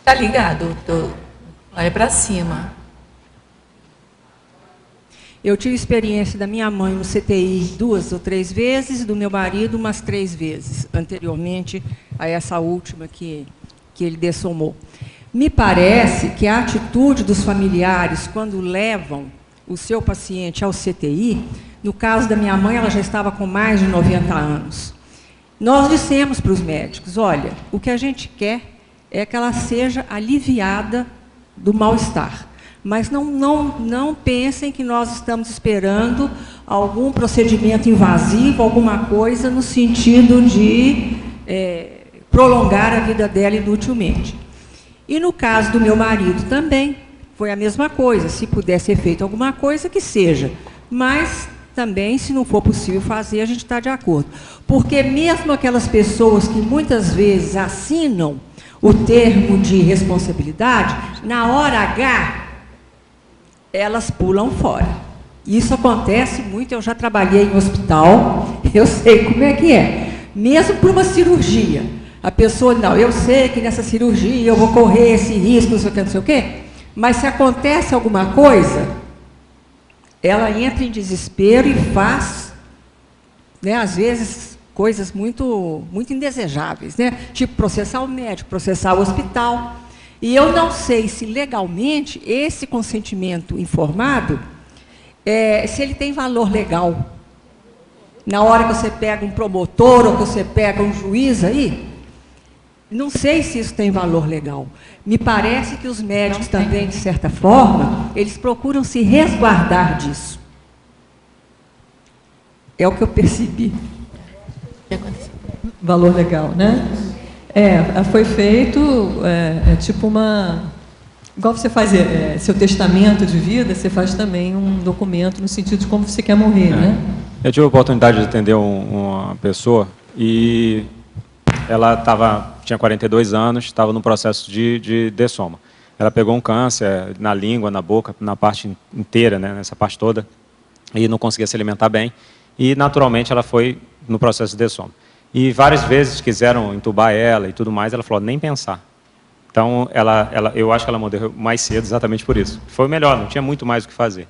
Tá ligado? Olha para cima. Eu tive experiência da minha mãe no CTI 2 ou 3 vezes, e do meu marido umas 3 vezes, anteriormente a essa última que ele dessomou. Me parece que a atitude dos familiares, quando levam o seu paciente ao CTI, no caso da minha mãe, ela já estava com mais de 90 anos. Nós dissemos para os médicos, olha, o que a gente quer é que ela seja aliviada do mal-estar. Mas não pensem que nós estamos esperando algum procedimento invasivo, alguma coisa no sentido de prolongar a vida dela inutilmente. E no caso do meu marido também, foi a mesma coisa. Se puder ser feito alguma coisa, que seja. Mas também, se não for possível fazer, a gente está de acordo. Porque mesmo aquelas pessoas que muitas vezes assinam o termo de responsabilidade, na hora H, elas pulam fora. Isso acontece muito, eu já trabalhei em hospital, eu sei como é que é. Mesmo por uma cirurgia, a pessoa, não, eu sei que nessa cirurgia eu vou correr esse risco, não sei o quê, mas se acontece alguma coisa, ela entra em desespero e faz, né, às vezes, coisas muito indesejáveis, né? Tipo processar o médico, processar o hospital. E eu não sei se legalmente esse consentimento informado, se ele tem valor legal. Na hora que você pega um promotor ou que você pega um juiz aí, não sei se isso tem valor legal. Me parece que os médicos também, de certa forma, eles procuram se resguardar disso. É o que eu percebi. Valor legal, né? Foi feito, tipo uma... Igual você faz seu testamento de vida, você faz também um documento no sentido de como você quer morrer, né? Eu tive a oportunidade de atender uma pessoa e ela tinha 42 anos, estava no processo de dessoma. Ela pegou um câncer na língua, na boca, na parte inteira, né, nessa parte toda, e não conseguia se alimentar bem. E, naturalmente, ela foi no processo de dessoma. E várias vezes quiseram entubar ela e tudo mais, ela falou, nem pensar. Então, eu acho que ela morreu mais cedo exatamente por isso. Foi o melhor, não tinha muito mais o que fazer.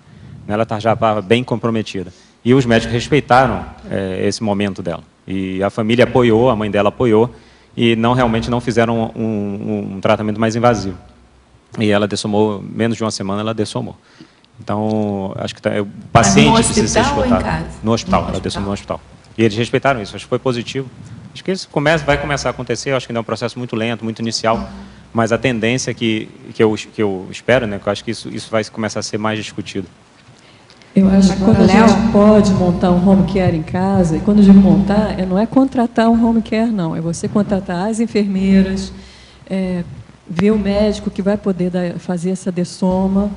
Ela já estava bem comprometida. E os médicos respeitaram esse momento dela. E a família apoiou, a mãe dela apoiou, e realmente não fizeram um tratamento mais invasivo. E ela dessomou, menos de uma semana, ela dessomou. Então, acho que o paciente precisa ser escutado. No hospital, no hospital. Ela dessomou no hospital. E eles respeitaram isso, acho que foi positivo. Acho que isso vai começar a acontecer, acho que ainda é um processo muito lento, muito inicial, mas a tendência que eu espero, né, que eu acho que isso vai começar a ser mais discutido. Eu acho que quando a gente pode montar um home care em casa, e quando eu digo montar, não é contratar um home care, não, é você contratar as enfermeiras, ver o médico que vai poder fazer essa dessoma,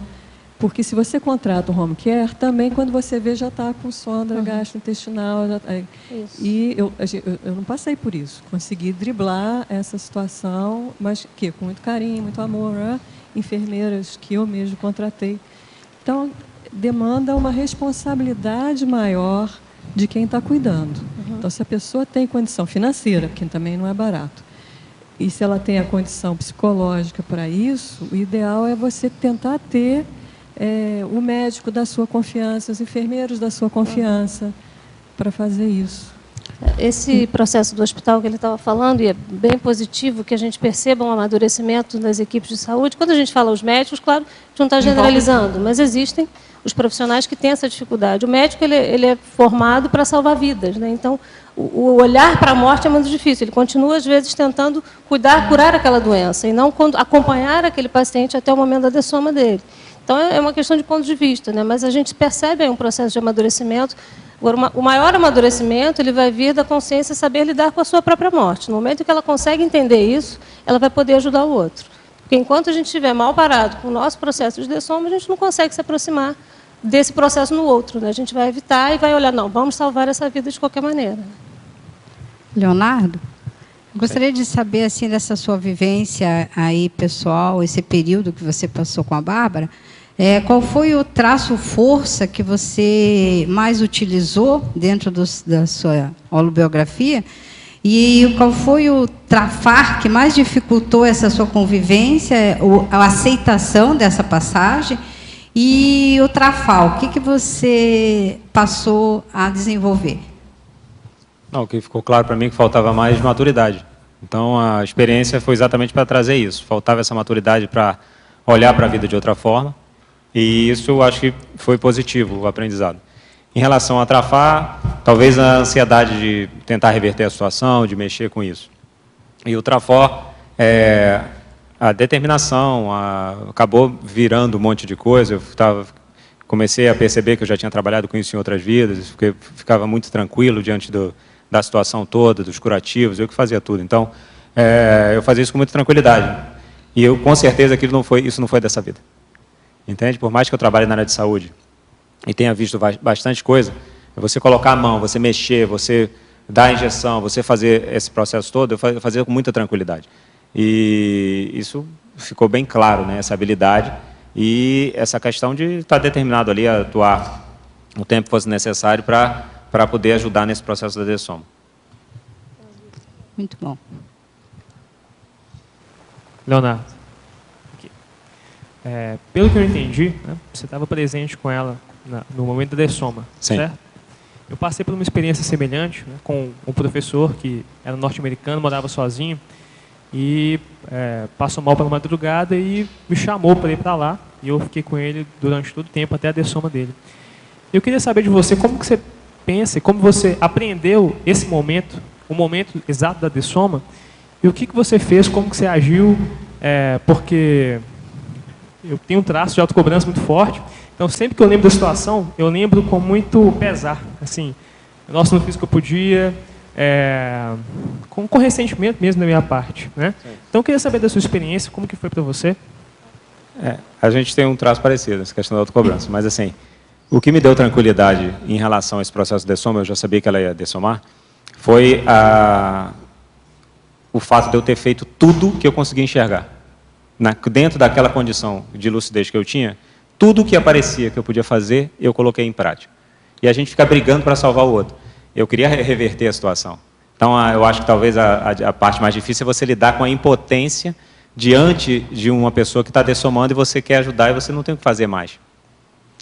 porque se você contrata um home care, também quando você vê já está com sonda gastrointestinal. E eu não passei por isso. Consegui driblar essa situação, mas com muito carinho, muito amor, né? Enfermeiras que eu mesmo contratei. Então, demanda uma responsabilidade maior de quem está cuidando. Então, se a pessoa tem condição financeira, porque também não é barato, e se ela tem a condição psicológica para isso, o ideal é você tentar ter o médico da sua confiança, os enfermeiros da sua confiança, para fazer isso. Esse processo do hospital que ele estava falando, e é bem positivo que a gente perceba um amadurecimento das equipes de saúde. Quando a gente fala os médicos, claro, a gente não está generalizando, mas existem os profissionais que têm essa dificuldade. O médico ele é formado para salvar vidas, né? Então, o olhar para a morte é muito difícil. Ele continua, às vezes, tentando curar aquela doença, e não acompanhar aquele paciente até o momento da dessoma dele. Então, é uma questão de ponto de vista, né? Mas a gente percebe aí um processo de amadurecimento. Agora, o maior amadurecimento ele vai vir da consciência saber lidar com a sua própria morte. No momento que ela consegue entender isso, ela vai poder ajudar o outro. Porque enquanto a gente estiver mal parado com o nosso processo de dessoma, a gente não consegue se aproximar desse processo no outro, né? A gente vai evitar e vai olhar, não, vamos salvar essa vida de qualquer maneira. Leonardo, gostaria de saber, assim, dessa sua vivência aí, pessoal, esse período que você passou com a Bárbara, qual foi o traço força que você mais utilizou dentro da sua holobiografia E qual foi o trafar que mais dificultou essa sua convivência, a aceitação dessa passagem? E o trafal, o que você passou a desenvolver? Não, o que ficou claro para mim é que faltava mais maturidade. Então, a experiência foi exatamente para trazer isso. Faltava essa maturidade para olhar para a vida de outra forma. E isso eu acho que foi positivo, o aprendizado. Em relação a trafar, talvez a ansiedade de tentar reverter a situação, de mexer com isso. E o trafor, a determinação, acabou virando um monte de coisa. Eu comecei a perceber que eu já tinha trabalhado com isso em outras vidas, porque ficava muito tranquilo diante da situação toda, dos curativos, eu que fazia tudo. Então, eu fazia isso com muita tranquilidade. E eu, com certeza, que isso não foi dessa vida. Entende? Por mais que eu trabalhe na área de saúde e tenha visto bastante coisa, você colocar a mão, você mexer, você dar a injeção, você fazer esse processo todo, eu fazia com muita tranquilidade. E isso ficou bem claro, né? Essa habilidade e essa questão de estar determinado ali a atuar o tempo que fosse necessário para poder ajudar nesse processo da dessoma. Muito bom. Leonardo, aqui. Pelo que eu entendi, né, você estava presente com ela no momento da dessoma, certo? Eu passei por uma experiência semelhante, né, com um professor que era norte-americano, morava sozinho, e passou mal pela madrugada e me chamou para ir para lá, e eu fiquei com ele durante todo o tempo, até a dessoma dele. Eu queria saber de você, como que você pensa, como você aprendeu esse momento, o momento exato da dessoma, e o que você fez, como que você agiu, porque eu tenho um traço de autocobrança muito forte, então sempre que eu lembro da situação, eu lembro com muito pesar, assim, nossa, não fiz o que eu podia, com ressentimento mesmo da minha parte, né? Então eu queria saber da sua experiência, como que foi para você? A gente tem um traço parecido, essa questão da autocobrança, mas assim, o que me deu tranquilidade em relação a esse processo de dessoma, eu já sabia que ela ia dessomar, foi o fato de eu ter feito tudo que eu consegui enxergar. Dentro daquela condição de lucidez que eu tinha, tudo que aparecia que eu podia fazer, eu coloquei em prática. E a gente fica brigando para salvar o outro. Eu queria reverter a situação. Então, eu acho que talvez a parte mais difícil é você lidar com a impotência diante de uma pessoa que está dessomando e você quer ajudar e você não tem o que fazer mais.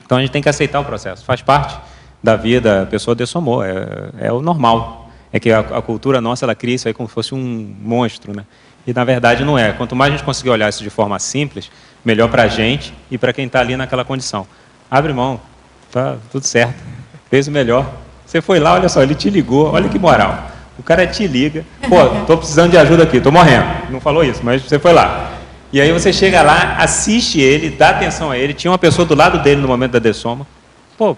Então, a gente tem que aceitar o processo. Faz parte da vida, a pessoa dessomou, é o normal. É que a cultura nossa, ela cria isso aí como se fosse um monstro, né? E, na verdade, não é. Quanto mais a gente conseguir olhar isso de forma simples, melhor para a gente e para quem está ali naquela condição. Abre mão, tá tudo certo. Fez o melhor. Você foi lá, olha só, ele te ligou, olha que moral. O cara te liga, pô, estou precisando de ajuda aqui, estou morrendo. Não falou isso, mas você foi lá. E aí você chega lá, assiste ele, dá atenção a ele, tinha uma pessoa do lado dele no momento da dessoma. Pô,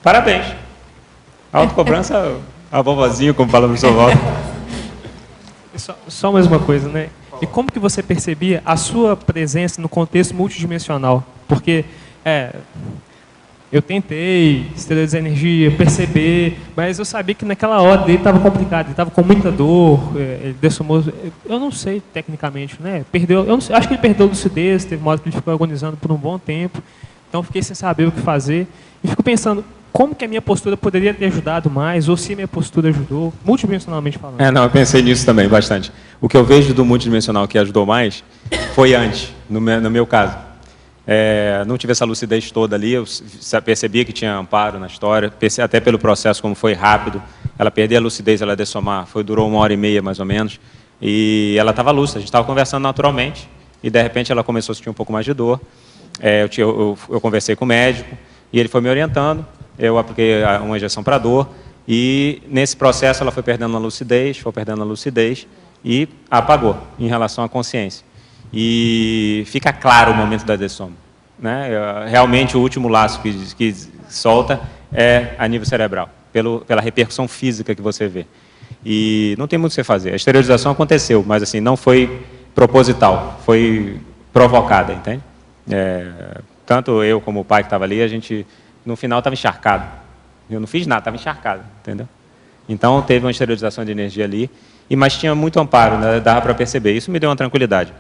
parabéns. Autocobrança, a vovozinha, como fala no seu voto. Só mais uma coisa, né? E como que você percebia a sua presença no contexto multidimensional? Porque eu tentei esterilizar energia, perceber, mas eu sabia que naquela hora dele estava complicado, ele estava com muita dor, ele dessomou. Eu não sei tecnicamente, né? Perdeu, eu não sei, acho que ele perdeu a lucidez, teve uma hora que ele ficou agonizando por um bom tempo, então fiquei sem saber o que fazer. E fico pensando, como que a minha postura poderia ter ajudado mais, ou se a minha postura ajudou, multidimensionalmente falando. Não, eu pensei nisso também, bastante. O que eu vejo do multidimensional que ajudou mais foi antes, no meu caso. Não tive essa lucidez toda ali, eu percebia que tinha amparo na história, até pelo processo como foi rápido, ela perdeu a lucidez, ela dessomar, durou 1h30 mais ou menos, e ela estava lúcida, a gente estava conversando naturalmente, e de repente ela começou a sentir um pouco mais de dor, eu conversei com o médico, e ele foi me orientando, eu apliquei uma injeção para dor, e nesse processo ela foi perdendo a lucidez, e apagou em relação à consciência. E fica claro o momento da dessoma, né? Realmente o último laço que solta é a nível cerebral, pela repercussão física que você vê. E não tem muito o que você fazer. A esterilização aconteceu, mas assim, não foi proposital, foi provocada, entende? Tanto eu como o pai que estava ali, a gente no final estava encharcado. Eu não fiz nada, estava encharcado, entendeu? Então teve uma esterilização de energia ali, mas tinha muito amparo, né? Dava para perceber. Isso me deu uma tranquilidade.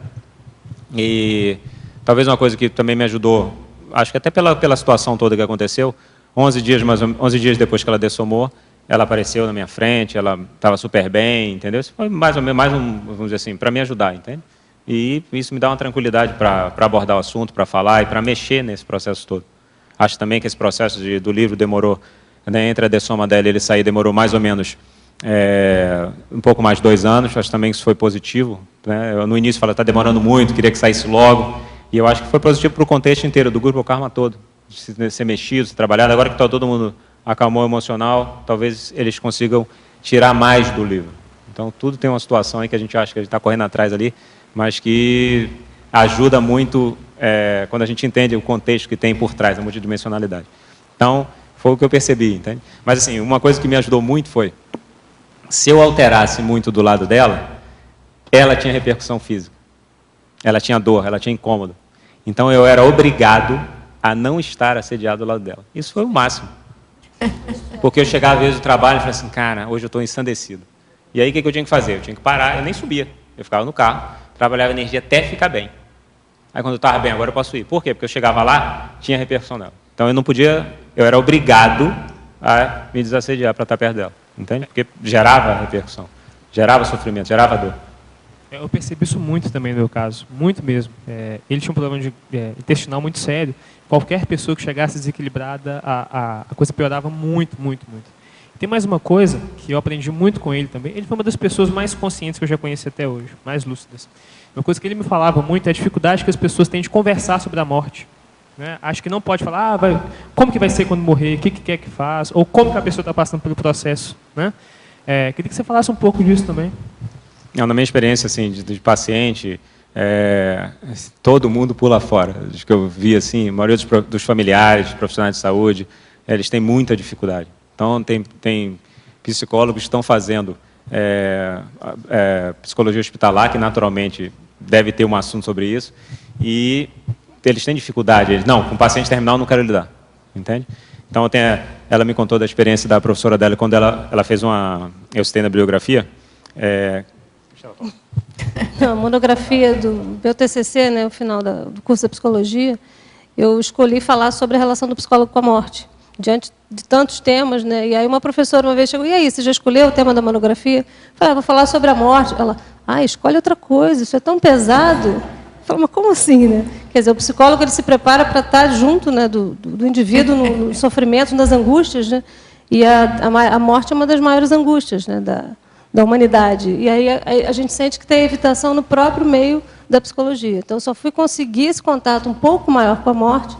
E talvez uma coisa que também me ajudou, acho que até pela situação toda que aconteceu, 11 dias depois que ela dessomou, ela apareceu na minha frente, ela estava super bem, entendeu? Isso foi mais ou menos, vamos dizer assim, para me ajudar, entende? E isso me dá uma tranquilidade para abordar o assunto, para falar e para mexer nesse processo todo. Acho também que esse processo do livro demorou, né, entre a dessoma dela e ele sair, demorou mais ou menos um pouco mais de 2 anos. Acho também que isso foi positivo, né? Eu, no início, falei, está demorando muito, queria que saísse logo. E eu acho que foi positivo para o contexto inteiro, do Grupo Karma todo. De ser mexido, ser trabalhado. Agora que está todo mundo acalmou o emocional, talvez eles consigam tirar mais do livro. Então, tudo tem uma situação aí que a gente acha que a gente está correndo atrás ali, mas que ajuda muito quando a gente entende o contexto que tem por trás, a multidimensionalidade. Então, foi o que eu percebi, entende? Mas, assim, uma coisa que me ajudou muito foi, se eu alterasse muito do lado dela, ela tinha repercussão física. Ela tinha dor, ela tinha incômodo. Então, eu era obrigado a não estar assediado do lado dela. Isso foi o máximo. Porque eu chegava às vezes do trabalho e falava assim, cara, hoje eu estou ensandecido. E aí, o que eu tinha que fazer? Eu tinha que parar, eu nem subia. Eu ficava no carro, trabalhava energia até ficar bem. Aí, quando eu estava bem, agora eu posso ir. Por quê? Porque eu chegava lá, tinha repercussão nela. Então, eu não podia, eu era obrigado a me desassediar para estar perto dela. Entende? Porque gerava repercussão, gerava sofrimento, gerava dor. Eu percebi isso muito também no meu caso, muito mesmo. Ele tinha um problema intestinal muito sério. Qualquer pessoa que chegasse desequilibrada, a coisa piorava muito, muito, muito. Tem mais uma coisa que eu aprendi muito com ele também. Ele foi uma das pessoas mais conscientes que eu já conheci até hoje, mais lúcidas. Uma coisa que ele me falava muito é a dificuldade que as pessoas têm de conversar sobre a morte. Né? Acho que não pode falar, como que vai ser quando morrer, o que quer que faz, ou como que a pessoa está passando pelo processo. Né? Queria que você falasse um pouco disso também. Na minha experiência assim, de paciente, todo mundo pula fora. Acho que eu vi, assim, a maioria dos familiares, dos profissionais de saúde, eles têm muita dificuldade. Então, tem psicólogos que estão fazendo psicologia hospitalar, que naturalmente deve ter um assunto sobre isso, e eles têm dificuldade. Eles, não, com paciente terminal eu não quero lidar. Entende? Então, ela me contou da experiência da professora dela, quando ela fez eu citei na bibliografia, a monografia do meu TCC, né, o final do curso da psicologia, eu escolhi falar sobre a relação do psicólogo com a morte, diante de tantos temas, né? E aí uma professora uma vez chegou, e aí, você já escolheu o tema da monografia? Eu falei, vou falar sobre a morte. Ela, escolhe outra coisa, isso é tão pesado. Eu falei, mas como assim, né? Quer dizer, o psicólogo ele se prepara para estar junto, né, do indivíduo no sofrimento, nas angústias, né? E a morte é uma das maiores angústias, né, da humanidade. E aí a gente sente que tem evitação no próprio meio da psicologia. Então, eu só fui conseguir esse contato um pouco maior com a morte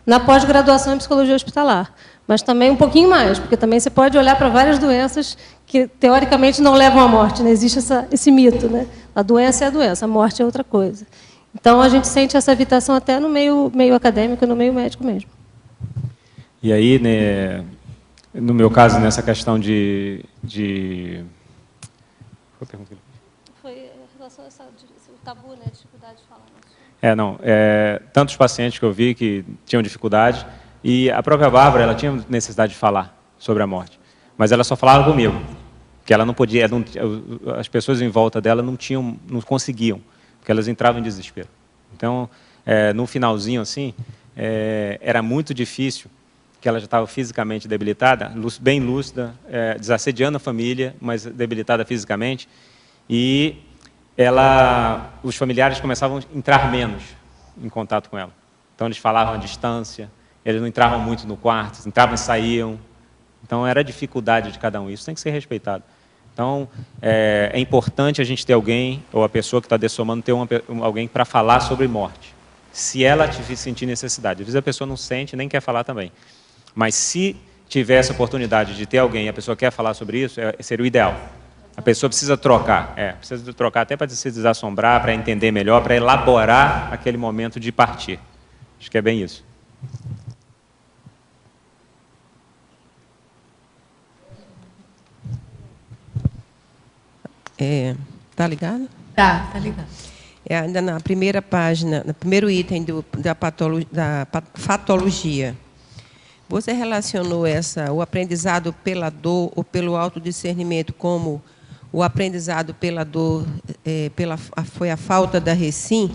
na pós-graduação em psicologia hospitalar. Mas também um pouquinho mais, porque também você pode olhar para várias doenças que, teoricamente, não levam à morte. Né? Existe esse mito. Né? A doença é a doença, a morte é outra coisa. Então, a gente sente essa evitação até no meio acadêmico e no meio médico mesmo. E aí, né, no meu caso, nessa questão de foi em relação a esse tabu, né, dificuldade de falar. Tantos pacientes que eu vi que tinham dificuldade, e a própria Bárbara, ela tinha necessidade de falar sobre a morte, mas ela só falava comigo, que ela não podia, as pessoas em volta dela não conseguiam, porque elas entravam em desespero. Então, no finalzinho, assim, era muito difícil, que ela já estava fisicamente debilitada, bem lúcida, desassediando a família, mas debilitada fisicamente, e os familiares começavam a entrar menos em contato com ela. Então, eles falavam à distância, eles não entravam muito no quarto, entravam e saíam. Então, era a dificuldade de cada um, isso tem que ser respeitado. Então, é importante a gente ter alguém, ou a pessoa que está dessomando, ter alguém para falar sobre morte, se ela sentir necessidade. Às vezes a pessoa não sente, nem quer falar também. Mas se tiver essa oportunidade de ter alguém e a pessoa quer falar sobre isso, seria o ideal. A pessoa precisa trocar, precisa trocar até para se desassombrar, para entender melhor, para elaborar aquele momento de partir. Acho que é bem isso. Tá ligado? Tá ligado. Ainda na primeira página, no primeiro item da fatologia, você relacionou o aprendizado pela dor ou pelo autodiscernimento como o aprendizado pela dor foi a falta da recim,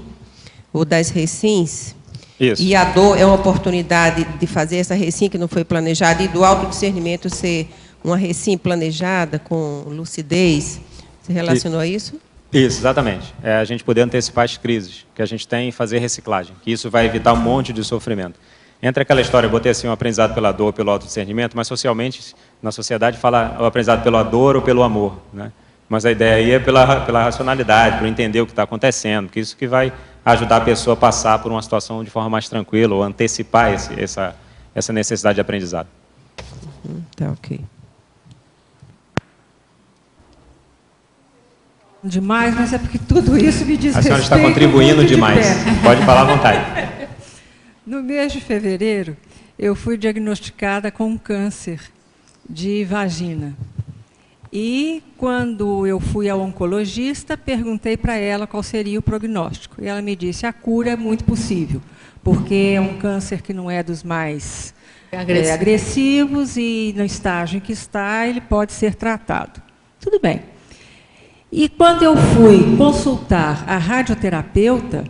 ou das recins? Isso. E a dor é uma oportunidade de fazer essa recim que não foi planejada, e do autodiscernimento ser uma recém planejada, com lucidez. Você relacionou a isso? Isso, exatamente. É a gente poder antecipar as crises que a gente tem e fazer reciclagem, que isso vai evitar um monte de sofrimento. Entre aquela história, eu botei assim, o aprendizado pela dor, pelo autodiscernimento, mas socialmente, na sociedade, fala o aprendizado pela dor ou pelo amor, né? Mas a ideia aí é pela racionalidade, por entender o que está acontecendo, que isso que vai ajudar a pessoa a passar por uma situação de forma mais tranquila, ou antecipar essa necessidade de aprendizado. Tá, ok. Demais, mas é porque tudo isso me diz respeito. A senhora está contribuindo demais. Pode falar à vontade. No mês de fevereiro, eu fui diagnosticada com um câncer de vagina. E, quando eu fui ao oncologista, perguntei para ela qual seria o prognóstico. E ela me disse, a cura é muito possível, porque é um câncer que não é dos mais agressivos e no estágio em que está, ele pode ser tratado. Tudo bem. E quando eu fui consultar a radioterapeuta,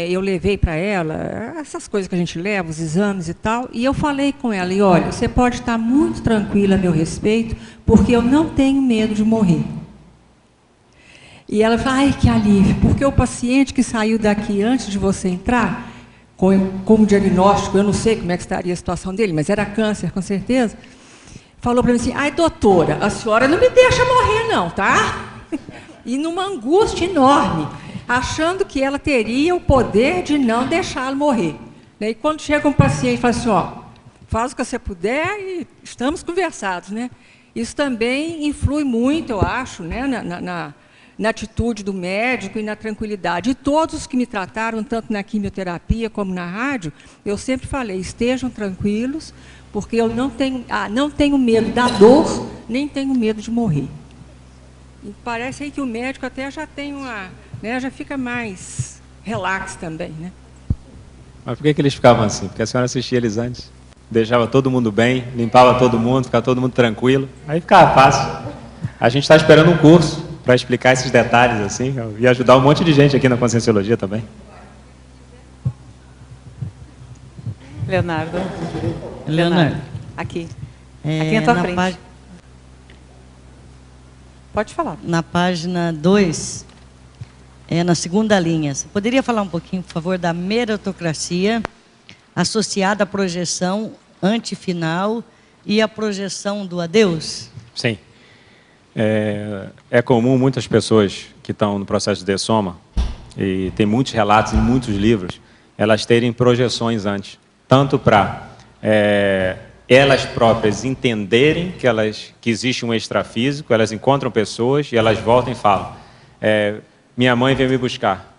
eu levei para ela essas coisas que a gente leva, os exames e tal, e eu falei com ela, e olha, você pode estar muito tranquila a meu respeito, porque eu não tenho medo de morrer. E ela falou, ai, que alívio, porque o paciente que saiu daqui antes de você entrar, como diagnóstico, eu não sei como é que estaria a situação dele, mas era câncer, com certeza, falou para mim assim, ai, doutora, a senhora não me deixa morrer não, tá? E numa angústia enorme, achando que ela teria o poder de não deixá-lo morrer. E quando chega um paciente e fala assim, ó, faz o que você puder e estamos conversados, né? Isso também influi muito, eu acho, né, na atitude do médico e na tranquilidade. E todos os que me trataram, tanto na quimioterapia como na rádio, eu sempre falei, estejam tranquilos, porque eu não tenho medo da dor, nem tenho medo de morrer. E parece aí que o médico até já tem já fica mais relax também, né? Mas por que eles ficavam assim? Porque a senhora assistia eles antes, deixava todo mundo bem, limpava todo mundo, ficava todo mundo tranquilo, aí ficava fácil. A gente está esperando um curso para explicar esses detalhes assim, e ajudar um monte de gente aqui na Conscienciologia também. Leonardo. Aqui. Aqui na tua frente. Pode falar. Na página 2, na segunda linha, você poderia falar um pouquinho, por favor, da meritocracia associada à projeção antifinal e à projeção do adeus? Sim. É comum muitas pessoas que estão no processo de dessoma, e tem muitos relatos em muitos livros, elas terem projeções antes. Tanto para elas próprias entenderem que existe um extrafísico, elas encontram pessoas e elas voltam e falam, minha mãe veio me buscar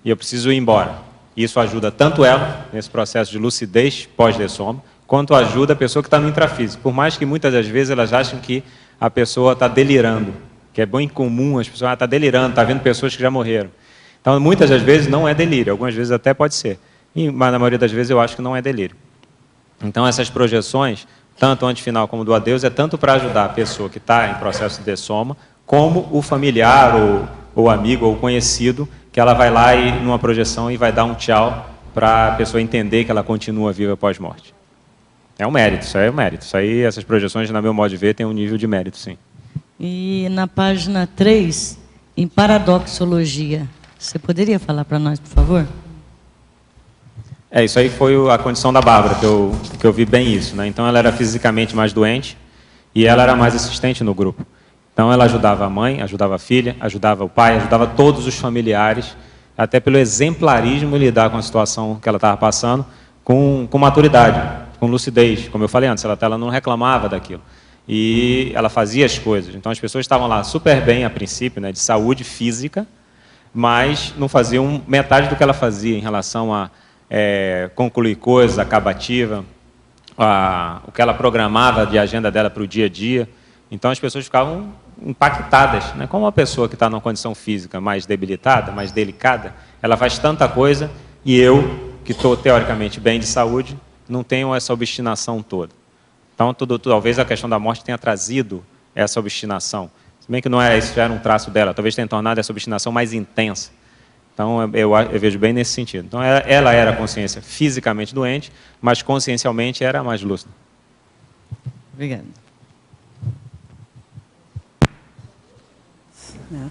e eu preciso ir embora. Isso ajuda tanto ela, nesse processo de lucidez pós-dessoma, quanto ajuda a pessoa que está no intrafísico. Por mais que muitas das vezes elas acham que a pessoa está delirando, que é bem comum, as pessoas estão delirando, está vendo pessoas que já morreram. Então, muitas das vezes não é delírio, algumas vezes até pode ser. Mas na maioria das vezes eu acho que não é delírio. Então essas projeções, tanto antifinal como do adeus, é tanto para ajudar a pessoa que está em processo de dessoma, como o familiar, ou amigo, ou conhecido, que ela vai lá e numa projeção e vai dar um tchau para a pessoa entender que ela continua viva pós-morte. É um mérito, isso aí é um mérito. Isso aí, essas projeções, na meu modo de ver, tem um nível de mérito, sim. E na página 3, em paradoxologia, você poderia falar para nós, por favor? Isso aí foi a condição da Bárbara, que eu vi bem isso, né? Então ela era fisicamente mais doente e ela era mais assistente no grupo. Então ela ajudava a mãe, ajudava a filha, ajudava o pai, ajudava todos os familiares, até pelo exemplarismo lidar com a situação que ela estava passando, com maturidade, com lucidez. Como eu falei antes, ela não reclamava daquilo. E ela fazia as coisas. Então as pessoas estavam lá super bem a princípio, né, de saúde física, mas não faziam metade do que ela fazia em relação a concluir coisas, acabativa, o que ela programava de agenda dela para o dia a dia. Então as pessoas ficavam impactadas, né? Como uma pessoa que está numa condição física mais debilitada, mais delicada, ela faz tanta coisa e eu, que estou teoricamente bem de saúde, não tenho essa obstinação toda. Então talvez a questão da morte tenha trazido essa obstinação. Se bem que não é, isso já era um traço dela, talvez tenha tornado essa obstinação mais intensa. Então, eu vejo bem nesse sentido. Então, ela era a consciência fisicamente doente, mas consciencialmente era mais lúcida. Obrigado. né?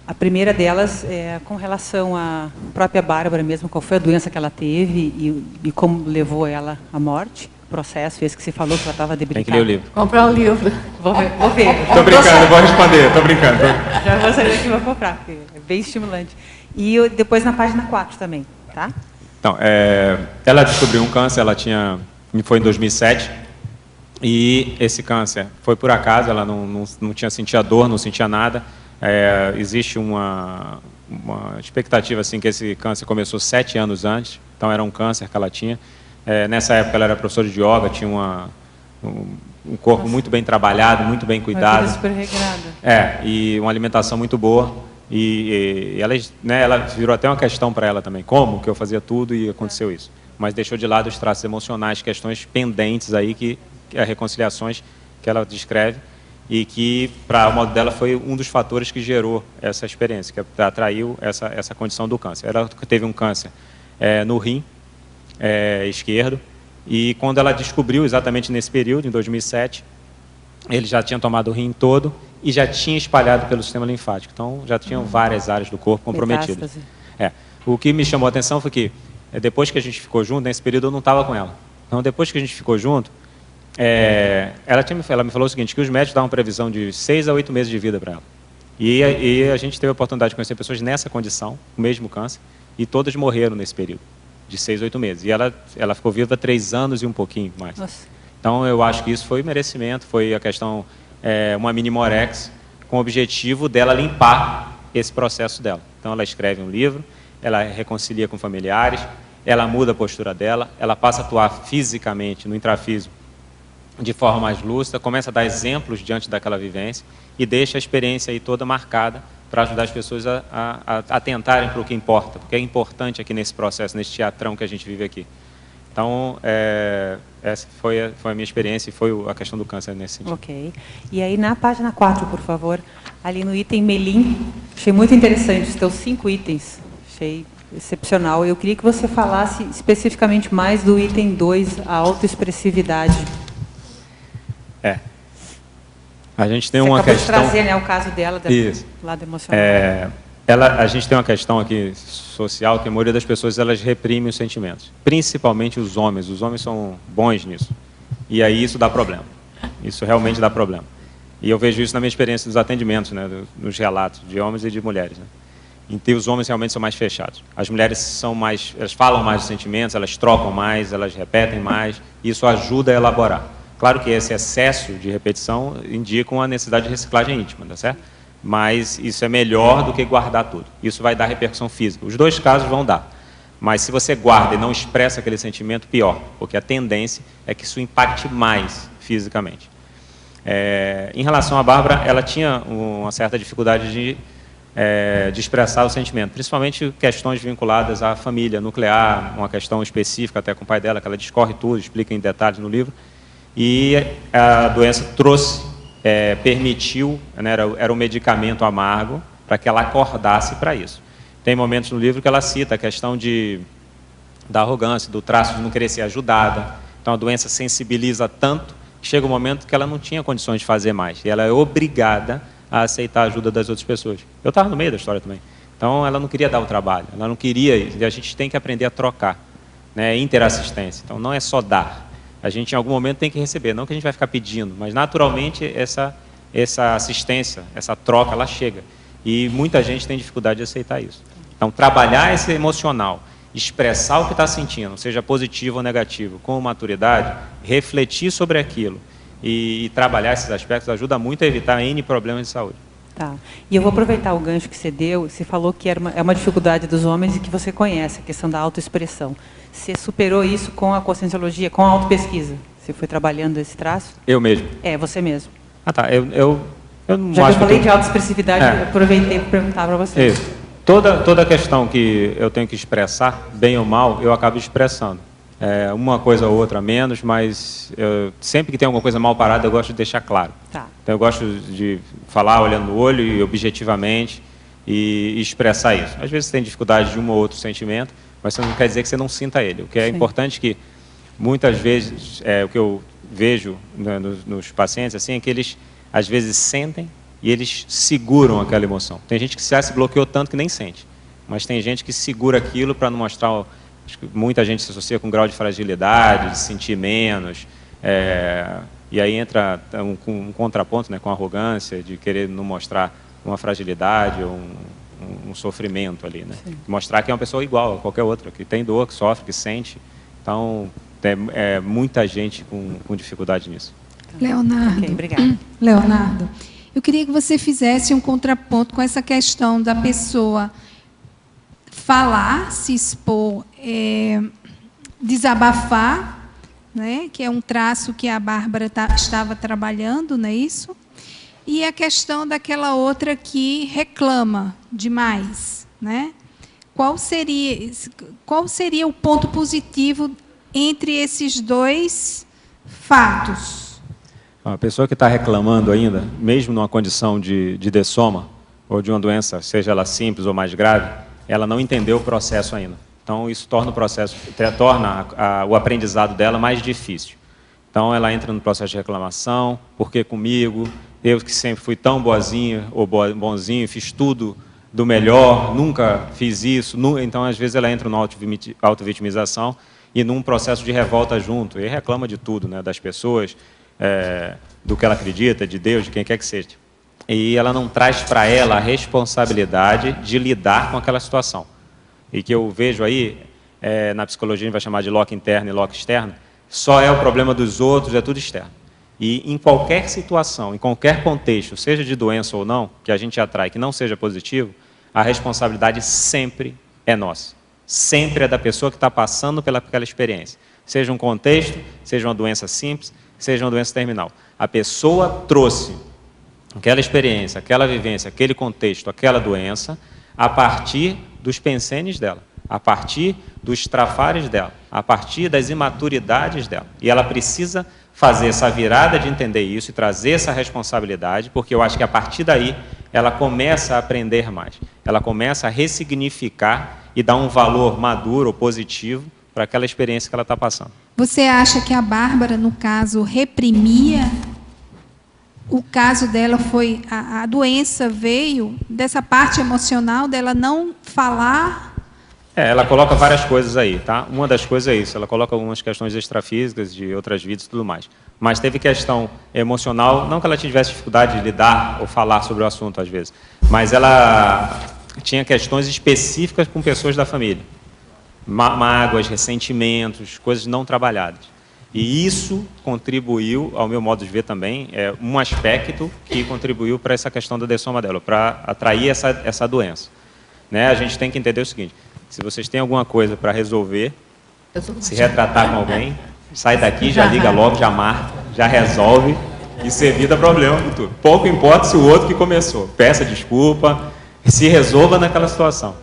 A primeira delas é com relação à própria Bárbara mesmo, qual foi a doença que ela teve e como levou ela à morte. O processo, esse que você falou que ela estava debilitada. Tem que ler o livro. Comprar um livro. Vou ver. Tô brincando, vou responder, tô brincando. Já vou saber que vou comprar, porque é bem estimulante. E depois na página 4 também, tá? Então, ela descobriu um câncer, foi em 2007, e esse câncer foi por acaso, ela não tinha sentido dor, não sentia nada. Existe uma expectativa assim, que esse câncer começou 7 anos antes, então era um câncer que ela tinha. Nessa época ela era professora de yoga, tinha um corpo muito bem trabalhado, muito bem cuidado. Uma vida super regrada. E uma alimentação muito boa. E ela virou até uma questão para ela também, como que eu fazia tudo e aconteceu isso. Mas deixou de lado os traços emocionais, questões pendentes aí, reconciliações que ela descreve, e que, para o modo dela, foi um dos fatores que gerou essa experiência, que atraiu essa condição do câncer. Ela teve um câncer no rim esquerdo, e quando ela descobriu, exatamente nesse período, em 2007, ele já tinha tomado o rim todo e já tinha espalhado pelo sistema linfático. Então, já tinham várias áreas do corpo comprometidas. O que me chamou a atenção foi que, depois que a gente ficou junto, nesse período eu não estava com ela. Então, depois que a gente ficou junto, ela me falou o seguinte, que os médicos davam previsão de 6 a 8 meses de vida para ela. E a gente teve a oportunidade de conhecer pessoas nessa condição, o mesmo câncer, e todas morreram nesse período, de 6 a 8 meses. E ela ficou viva 3 anos e um pouquinho mais. Nossa. Então, eu acho que isso foi merecimento, foi a questão, uma mini Morex, com o objetivo dela limpar esse processo dela. Então, ela escreve um livro, ela reconcilia com familiares, ela muda a postura dela, ela passa a atuar fisicamente, no intrafísico, de forma mais lúcida, começa a dar exemplos diante daquela vivência e deixa a experiência aí toda marcada para ajudar as pessoas a tentarem para o que importa, porque é importante aqui nesse processo, nesse teatrão que a gente vive aqui. Então, essa foi a minha experiência e foi a questão do câncer nesse sentido. Ok. E aí, na página 4, por favor, ali no item Melim, achei muito interessante os teus 5 itens, achei excepcional. Eu queria que você falasse especificamente mais do item 2, a autoexpressividade. A gente tem você uma acabou questão... de trazer, né, o caso dela, do lado emocional. A gente tem uma questão aqui social, que a maioria das pessoas elas reprimem os sentimentos, principalmente os homens. Os homens são bons nisso. E aí isso dá problema. Isso realmente dá problema. E eu vejo isso na minha experiência dos atendimentos, né, nos relatos de homens e de mulheres. Né? Então, os homens realmente são mais fechados. As mulheres elas falam mais dos sentimentos, elas trocam mais, elas repetem mais. E isso ajuda a elaborar. Claro que esse excesso de repetição indica uma necessidade de reciclagem íntima, tá certo? Mas isso é melhor do que guardar tudo. Isso vai dar repercussão física. Os dois casos vão dar. Mas se você guarda e não expressa aquele sentimento, pior. Porque a tendência é que isso impacte mais fisicamente. Em relação à Bárbara, ela tinha uma certa dificuldade de expressar o sentimento. Principalmente questões vinculadas à família nuclear, uma questão específica até com o pai dela, que ela discorre tudo, explica em detalhes no livro. E a doença permitiu, né, era um medicamento amargo para que ela acordasse para isso. Tem momentos no livro que ela cita a questão da arrogância, do traço de não querer ser ajudada. Então a doença sensibiliza tanto que chega um momento que ela não tinha condições de fazer mais. E ela é obrigada a aceitar a ajuda das outras pessoas. Eu estava no meio da história também. Então ela não queria dar o trabalho, ela não queria, e a gente tem que aprender a trocar, né, interassistência. Então não é só dar. A gente, em algum momento, tem que receber. Não que a gente vai ficar pedindo, mas, naturalmente, essa assistência, essa troca, ela chega. E muita gente tem dificuldade de aceitar isso. Então, trabalhar esse emocional, expressar o que está sentindo, seja positivo ou negativo, com maturidade, refletir sobre aquilo e trabalhar esses aspectos ajuda muito a evitar N problemas de saúde. Tá. E eu vou aproveitar o gancho que você deu. Você falou que é uma dificuldade dos homens e que você conhece, a questão da autoexpressão. Você superou isso com a conscienciologia, com a autopesquisa? Você foi trabalhando esse traço? Eu mesmo. Você mesmo. Ah, tá. Eu não Já acho que eu falei de autoexpressividade, eu aproveitei para perguntar para você. Isso. Toda questão que eu tenho que expressar, bem ou mal, eu acabo expressando. Uma coisa ou outra menos, mas sempre que tem alguma coisa mal parada, eu gosto de deixar claro. Tá. Então, eu gosto de falar olhando no olho e objetivamente e expressar isso. Às vezes, você tem dificuldade de um ou outro sentimento, mas isso não quer dizer que você não sinta ele. O que é importante é que, muitas vezes, o que eu vejo nos pacientes assim, é que eles, às vezes, sentem e eles seguram aquela emoção. Tem gente que já se bloqueou tanto que nem sente, mas tem gente que segura aquilo para não mostrar. Acho que muita gente se associa com grau de fragilidade, de sentir menos, e aí entra um contraponto, né, com arrogância, de querer não mostrar uma fragilidade ou um sofrimento ali, né? Mostrar que é uma pessoa igual a qualquer outra, que tem dor, que sofre, que sente. Então, muita gente com dificuldade nisso. Leonardo, Ok, obrigada. Leonardo, eu queria que você fizesse um contraponto com essa questão da pessoa falar, se expor, desabafar, né, que é um traço que a Bárbara estava trabalhando, não é isso? E a questão daquela outra que reclama demais, né? Qual seria o ponto positivo entre esses dois fatos? A pessoa que está reclamando ainda, mesmo numa condição de dessoma, ou de uma doença, seja ela simples ou mais grave, ela não entendeu o processo ainda. Então, isso torna o processo, o aprendizado dela mais difícil. Então, ela entra no processo de reclamação, por que comigo? Eu que sempre fui tão boazinha ou bonzinho, fiz tudo do melhor, nunca fiz isso. Então, às vezes, ela entra numa autovitimização e num processo de revolta junto. E reclama de tudo, né? Das pessoas, do que ela acredita, de Deus, de quem quer que seja. E ela não traz para ela a responsabilidade de lidar com aquela situação. E que eu vejo aí, na psicologia a gente vai chamar de loco interno e loco externo, só é o problema dos outros, é tudo externo. E em qualquer situação, em qualquer contexto, seja de doença ou não, que a gente atrai, que não seja positivo, a responsabilidade sempre é nossa. Sempre é da pessoa que está passando pelaquela experiência. Seja um contexto, seja uma doença simples, seja uma doença terminal. A pessoa trouxe aquela experiência, aquela vivência, aquele contexto, aquela doença, a partir dos pensenes dela, a partir dos trafares dela, a partir das imaturidades dela. E ela precisa fazer essa virada de entender isso e trazer essa responsabilidade, porque eu acho que a partir daí ela começa a aprender mais. Ela começa a ressignificar e dar um valor maduro ou positivo para aquela experiência que ela está passando. Você acha que a Bárbara, no caso, reprimia? O caso dela foi, a doença veio dessa parte emocional dela não falar? Ela coloca várias coisas aí, tá? Uma das coisas é isso, ela coloca algumas questões extrafísicas de outras vidas e tudo mais. Mas teve questão emocional, não que ela tivesse dificuldade de lidar ou falar sobre o assunto às vezes, mas ela tinha questões específicas com pessoas da família. Mágoas, ressentimentos, coisas não trabalhadas. E isso contribuiu, ao meu modo de ver também, um aspecto que contribuiu para essa questão da dessoma dela, para atrair essa doença. Né? A gente tem que entender o seguinte, se vocês têm alguma coisa para resolver, se retratar com alguém, sai daqui, já liga logo, já marca, já resolve, isso evita problema futuro. Pouco importa se o outro que começou. Peça desculpa, se resolva naquela situação.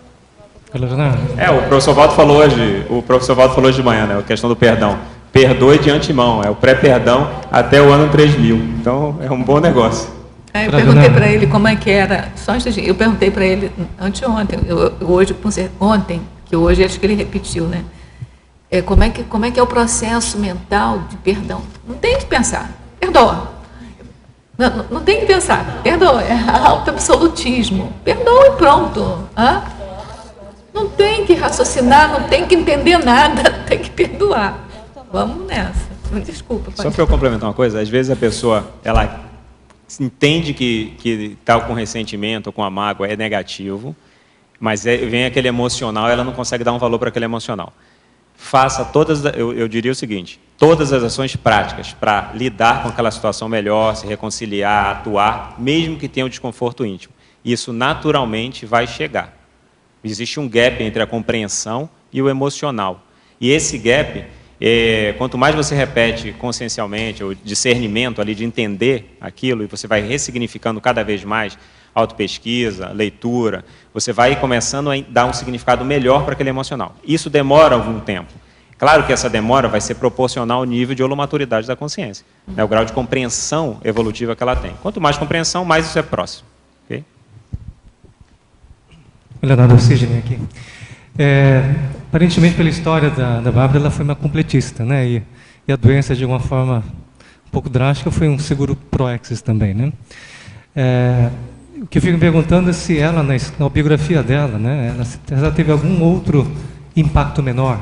O professor Valdo falou hoje de manhã, né, a questão do perdão. Perdoe de antemão, é o pré-perdão até o ano 3000. Então, é um bom negócio. Eu perguntei para ele como é que era, só um instantinho, eu perguntei para ele anteontem, ontem, que hoje acho que ele repetiu, né? Como é que é o processo mental de perdão? Não tem que pensar, perdoa. Não tem que pensar, perdoa, é auto-absolutismo. Perdoa e pronto. Não tem que raciocinar, não tem que entender nada, tem que perdoar. Vamos nessa. Desculpa. Só para eu complementar uma coisa, às vezes a pessoa, ela entende que está com ressentimento ou com a mágoa é negativo, mas vem aquele emocional, ela não consegue dar um valor para aquele emocional. Faça todas, eu diria o seguinte, todas as ações práticas para lidar com aquela situação melhor, se reconciliar, atuar, mesmo que tenha um desconforto íntimo. Isso naturalmente vai chegar. Existe um gap entre a compreensão e o emocional. E esse gap, quanto mais você repete consciencialmente, o discernimento ali de entender aquilo, e você vai ressignificando cada vez mais, autopesquisa, leitura, você vai começando a dar um significado melhor para aquele emocional. Isso demora algum tempo. Claro que essa demora vai ser proporcional ao nível de holomaturidade da consciência, né, o grau de compreensão evolutiva que ela tem. Quanto mais compreensão, mais isso é próximo. Okay? Leonardo Sidney aqui. Aparentemente, pela história da Bárbara, ela foi uma completista, né? E a doença, de uma forma um pouco drástica, foi um seguro Proexis também, né? O que eu fico me perguntando é se ela, na biografia dela, né, ela teve algum outro impacto menor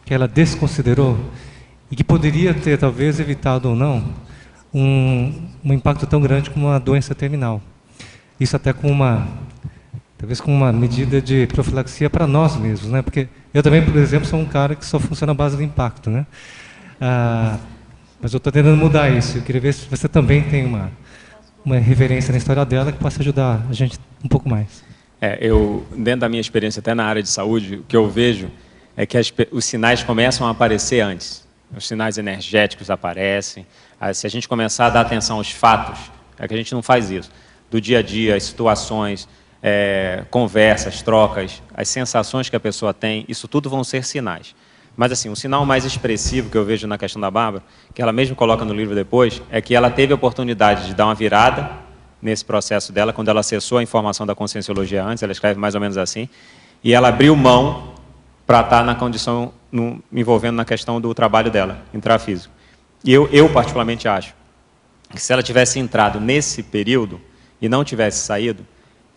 que ela desconsiderou e que poderia ter, talvez, evitado ou não um impacto tão grande como uma doença terminal. Isso até talvez com uma medida de profilaxia para nós mesmos, né? Porque eu também, por exemplo, sou um cara que só funciona à base do impacto, né? Mas eu estou tentando mudar isso. Eu queria ver se você também tem uma referência na história dela que possa ajudar a gente um pouco mais. Dentro da minha experiência, até na área de saúde, o que eu vejo é que os sinais começam a aparecer antes. Os sinais energéticos aparecem. Se a gente começar a dar atenção aos fatos, é que a gente não faz isso. Do dia a dia, as situações, conversas, trocas, as sensações que a pessoa tem, isso tudo vão ser sinais. Mas, assim, um sinal mais expressivo que eu vejo na questão da Bárbara, que ela mesmo coloca no livro depois, é que ela teve a oportunidade de dar uma virada nesse processo dela, quando ela acessou a informação da Conscienciologia antes, ela escreve mais ou menos assim, e ela abriu mão para estar na condição, me envolvendo na questão do trabalho dela, intrafísico. E eu particularmente acho que se ela tivesse entrado nesse período e não tivesse saído,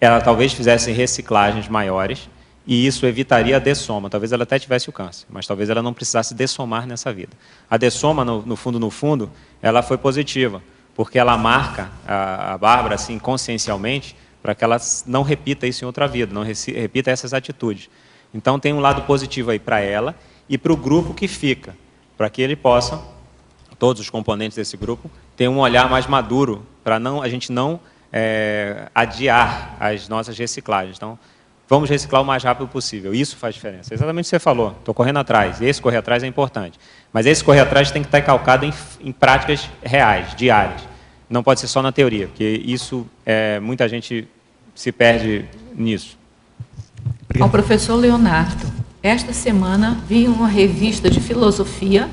ela talvez fizesse reciclagens maiores, e isso evitaria a dessoma. Talvez ela até tivesse o câncer, mas talvez ela não precisasse dessomar nessa vida. A dessoma, no fundo, ela foi positiva, porque ela marca a Bárbara, assim, consciencialmente, para que ela não repita isso em outra vida, não repita essas atitudes. Então, tem um lado positivo aí para ela e para o grupo que fica, para que ele possa, todos os componentes desse grupo, ter um olhar mais maduro, para a gente não adiar as nossas reciclagens. Então, vamos reciclar o mais rápido possível. Isso faz diferença. Exatamente o que você falou. Estou correndo atrás. Esse correr atrás é importante. Mas esse correr atrás tem que estar calcado em práticas reais, diárias. Não pode ser só na teoria, porque isso, muita gente se perde nisso. Ao professor Leonardo, esta semana vi em uma revista de filosofia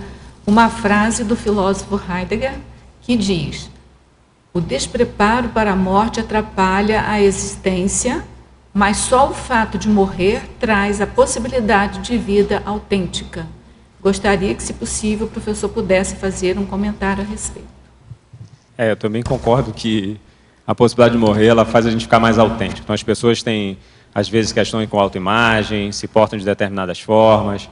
uma frase do filósofo Heidegger que diz: o despreparo para a morte atrapalha a existência, mas só o fato de morrer traz a possibilidade de vida autêntica. Gostaria que, se possível, o professor pudesse fazer um comentário a respeito. Eu também concordo que a possibilidade de morrer ela faz a gente ficar mais autêntico. Então, as pessoas têm, às vezes, questões com autoimagem, se portam de determinadas formas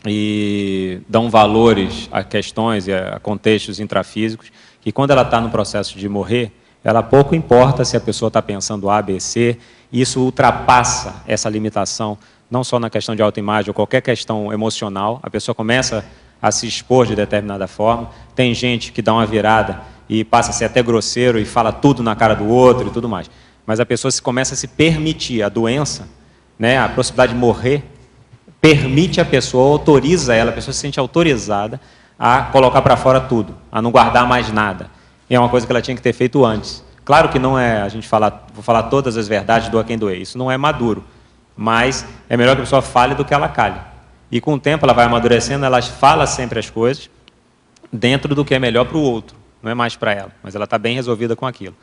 e dão valores a questões e a contextos intrafísicos, que quando ela está no processo de morrer, ela pouco importa se a pessoa está pensando A, B, C, e isso ultrapassa essa limitação, não só na questão de autoimagem ou qualquer questão emocional, a pessoa começa a se expor de determinada forma, tem gente que dá uma virada e passa a ser até grosseiro e fala tudo na cara do outro e tudo mais, mas a pessoa começa a se permitir, a doença, né, a possibilidade de morrer, permite a pessoa, autoriza ela, a pessoa se sente autorizada a colocar para fora tudo, a não guardar mais nada. E é uma coisa que ela tinha que ter feito antes. Claro que não é a gente vou falar todas as verdades, doa quem doer. Isso não é maduro. Mas é melhor que a pessoa fale do que ela cale. E com o tempo ela vai amadurecendo, ela fala sempre as coisas dentro do que é melhor para o outro. Não é mais para ela, mas ela está bem resolvida com aquilo.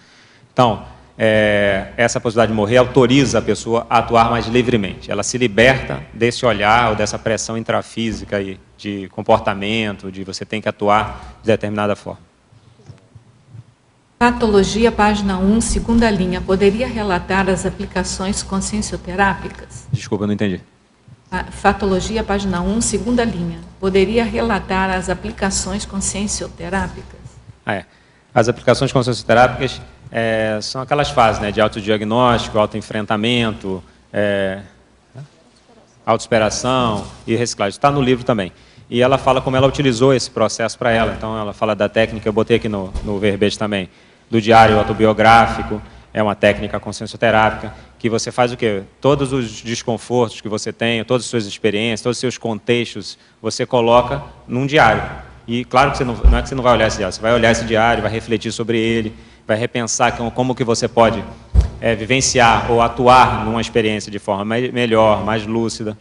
Então, essa possibilidade de morrer autoriza a pessoa a atuar mais livremente. Ela se liberta desse olhar ou dessa pressão intrafísica aí, de comportamento, de você tem que atuar de determinada forma. Patologia, página 1, segunda linha. Poderia relatar as aplicações consciencioterápicas? Desculpa, eu não entendi. Patologia, página 1, segunda linha. Poderia relatar as aplicações consciencioterápicas? As aplicações consciencioterápicas são aquelas fases, né, de autodiagnóstico, autoenfrentamento, autossuperação e reciclagem. Está no livro também. E ela fala como ela utilizou esse processo para ela. Então, ela fala da técnica, eu botei aqui no verbete também, do diário autobiográfico, é uma técnica consciencioterápica, que você faz o quê? Todos os desconfortos que você tem, todas as suas experiências, todos os seus contextos, você coloca num diário. E claro que não é que você não vai olhar esse diário, você vai olhar esse diário, vai refletir sobre ele, vai repensar como que você pode vivenciar ou atuar numa experiência de forma melhor, mais lúcida.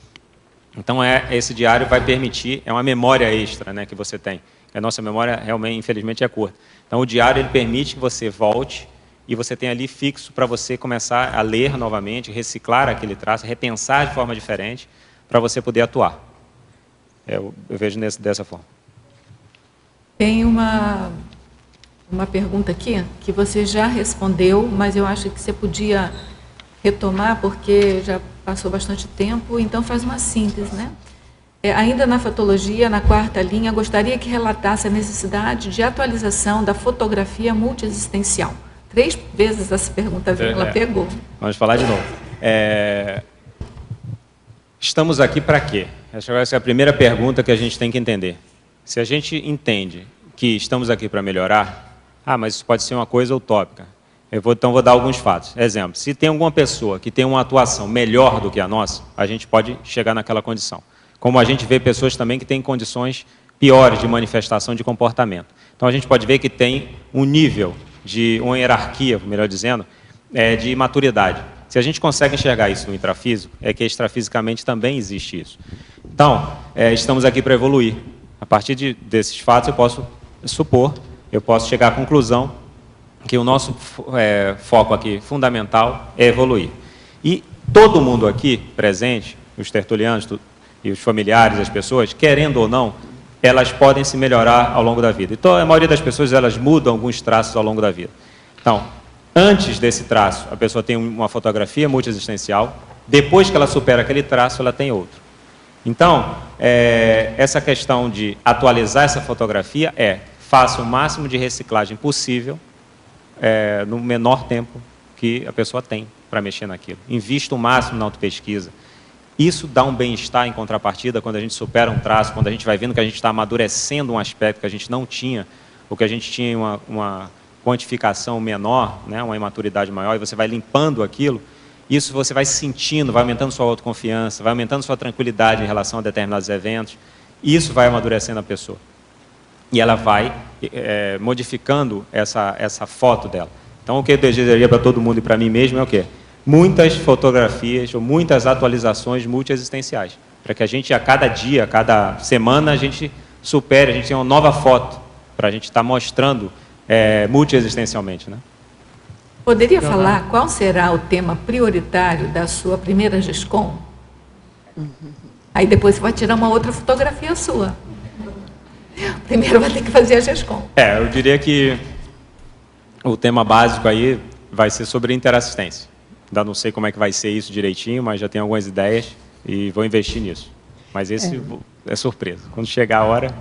Então, esse diário vai permitir, é uma memória extra, né, que você tem. A nossa memória, realmente, infelizmente, é curta. Então, o diário ele permite que você volte e você tenha ali fixo para você começar a ler novamente, reciclar aquele traço, repensar de forma diferente, para você poder atuar. Eu vejo dessa forma. Tem uma uma pergunta aqui que você já respondeu, mas eu acho que você podia retomar, porque já passou bastante tempo, então faz uma síntese, né? Ainda na fatologia, na 4ª linha, gostaria que relatasse a necessidade de atualização da fotografia multiexistencial. 3 vezes essa pergunta veio, ela pegou. Vamos falar de novo. Estamos aqui para quê? Essa é a primeira pergunta que a gente tem que entender. Se a gente entende que estamos aqui para melhorar, mas isso pode ser uma coisa utópica. Então vou dar alguns fatos. Exemplo, se tem alguma pessoa que tem uma atuação melhor do que a nossa, a gente pode chegar naquela condição. Como a gente vê pessoas também que têm condições piores de manifestação de comportamento. Então a gente pode ver que tem um nível de uma hierarquia, melhor dizendo, de maturidade. Se a gente consegue enxergar isso no intrafísico, é que extrafisicamente também existe isso. Então, estamos aqui para evoluir. A partir desses fatos, eu posso chegar à conclusão que o nosso foco aqui fundamental é evoluir. E todo mundo aqui presente, os tertulianos e os familiares, as pessoas, querendo ou não, elas podem se melhorar ao longo da vida. Então, a maioria das pessoas, elas mudam alguns traços ao longo da vida. Então, antes desse traço, a pessoa tem uma fotografia multiexistencial, depois que ela supera aquele traço, ela tem outro. Então, essa questão de atualizar essa fotografia faça o máximo de reciclagem possível no menor tempo que a pessoa tem para mexer naquilo. Invista o máximo na autopesquisa. Isso dá um bem-estar em contrapartida quando a gente supera um traço, quando a gente vai vendo que a gente está amadurecendo um aspecto que a gente não tinha, ou que a gente tinha uma quantificação menor, né, uma imaturidade maior, e você vai limpando aquilo, isso você vai sentindo, vai aumentando sua autoconfiança, vai aumentando sua tranquilidade em relação a determinados eventos, isso vai amadurecendo a pessoa. E ela vai modificando essa foto dela. Então, o que eu desejaria para todo mundo e para mim mesmo é o quê? Muitas fotografias ou muitas atualizações multiexistenciais, para que a gente, a cada dia, a cada semana, a gente supere, a gente tenha uma nova foto, para a gente estar mostrando multiexistencialmente, né? Poderia falar qual será o tema prioritário da sua primeira GESCOM? Aí depois você vai tirar uma outra fotografia sua. Primeiro vai ter que fazer a GESCOM. Eu diria que o tema básico aí vai ser sobre interassistência. Ainda não sei como é que vai ser isso direitinho, mas já tenho algumas ideias e vou investir nisso. Mas esse é surpresa. Quando chegar a hora...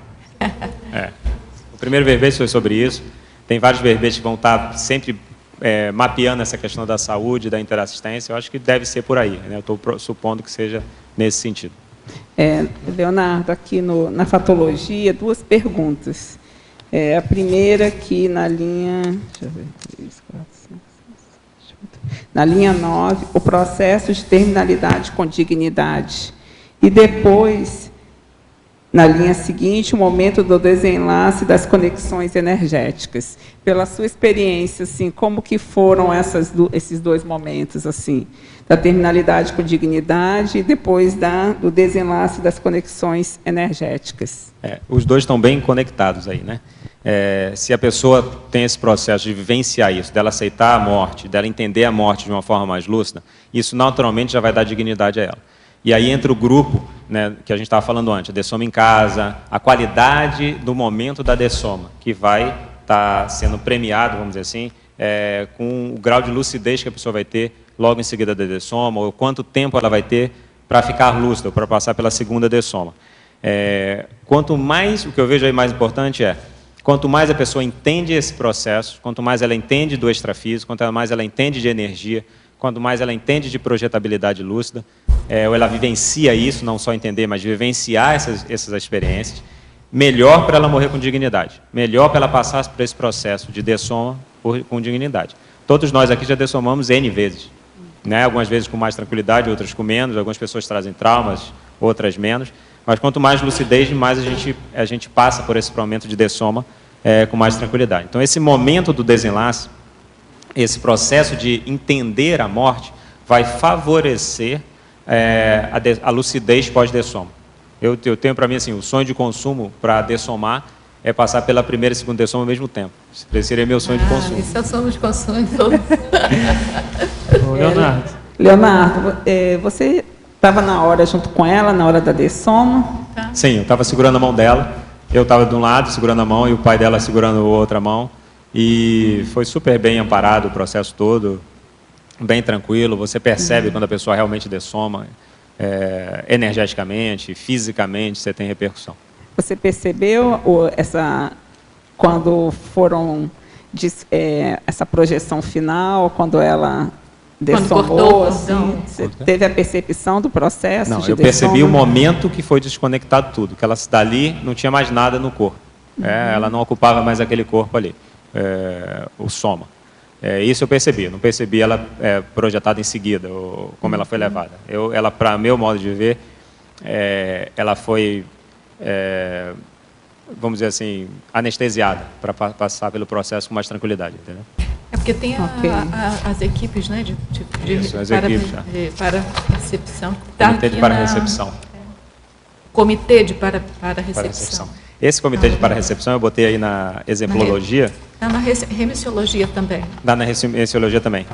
O primeiro verbete foi sobre isso. Tem vários verbetes que vão estar sempre mapeando essa questão da saúde, da interassistência. Eu acho que deve ser por aí, né? Eu estou supondo que seja nesse sentido. Leonardo, aqui na fatologia, 2 perguntas. A primeira aqui na linha... Deixa eu ver, 3, 4, 5, 6, 7, 8. Na linha 9, o processo de terminalidade com dignidade. E depois, na linha seguinte, o momento do desenlace das conexões energéticas. Pela sua experiência, assim, como que foram esses 2 momentos, assim, da terminalidade com dignidade e depois do desenlace das conexões energéticas? Os 2 estão bem conectados aí, né? Se a pessoa tem esse processo de vivenciar isso, dela aceitar a morte, dela entender a morte de uma forma mais lúcida, isso naturalmente já vai dar dignidade a ela. E aí entra o grupo, né, que a gente estava falando antes, a dessoma em casa, a qualidade do momento da dessoma, que vai estar sendo premiado, vamos dizer assim, com o grau de lucidez que a pessoa vai ter logo em seguida da dessoma, ou quanto tempo ela vai ter para ficar lúcida, ou para passar pela segunda dessoma. Quanto mais, o que eu vejo aí mais importante quanto mais a pessoa entende esse processo, quanto mais ela entende do extrafísico, quanto mais ela entende de energia, quanto mais ela entende de projetabilidade lúcida, ou ela vivencia isso, não só entender, mas vivenciar essas experiências, melhor para ela morrer com dignidade, melhor para ela passar por esse processo de dessoma com dignidade. Todos nós aqui já dessomamos N vezes, né? Algumas vezes com mais tranquilidade, outras com menos, algumas pessoas trazem traumas, outras menos, mas quanto mais lucidez, mais a gente passa por esse momento de dessoma com mais tranquilidade. Então, esse momento do desenlace, esse processo de entender a morte, vai favorecer a lucidez pós-dessoma. Eu tenho para mim assim, o sonho de consumo para dessomar é passar pela primeira e segunda dessoma ao mesmo tempo. Esse seria meu sonho de consumo. Esse é o sonho de consumo todos. Leonardo, você estava na hora junto com ela, na hora da dessoma? Sim, eu estava segurando a mão dela, eu estava de um lado segurando a mão e o pai dela segurando a outra mão. E foi super bem amparado o processo todo, bem tranquilo. Você percebe quando a pessoa realmente dessoma, energeticamente, fisicamente, você tem repercussão. Você percebeu quando foram essa projeção final, quando ela dessomou, assim, você teve a percepção do processo? Não, eu percebi o momento que foi desconectado tudo, que ela dali não tinha mais nada no corpo. Ela não ocupava mais aquele corpo ali, o soma. Isso eu percebi, não percebi ela projetada em seguida, ou como ela foi levada. Ela, para meu modo de ver, ela foi, vamos dizer assim, anestesiada, para passar pelo processo com mais tranquilidade, entendeu? É porque tem as equipes, né, para recepção. Comitê de para-recepção. Comitê de para-recepção. Esse comitê de para-recepção eu botei aí na exemplologia. Está na remissiologia também. Está na remissiologia também.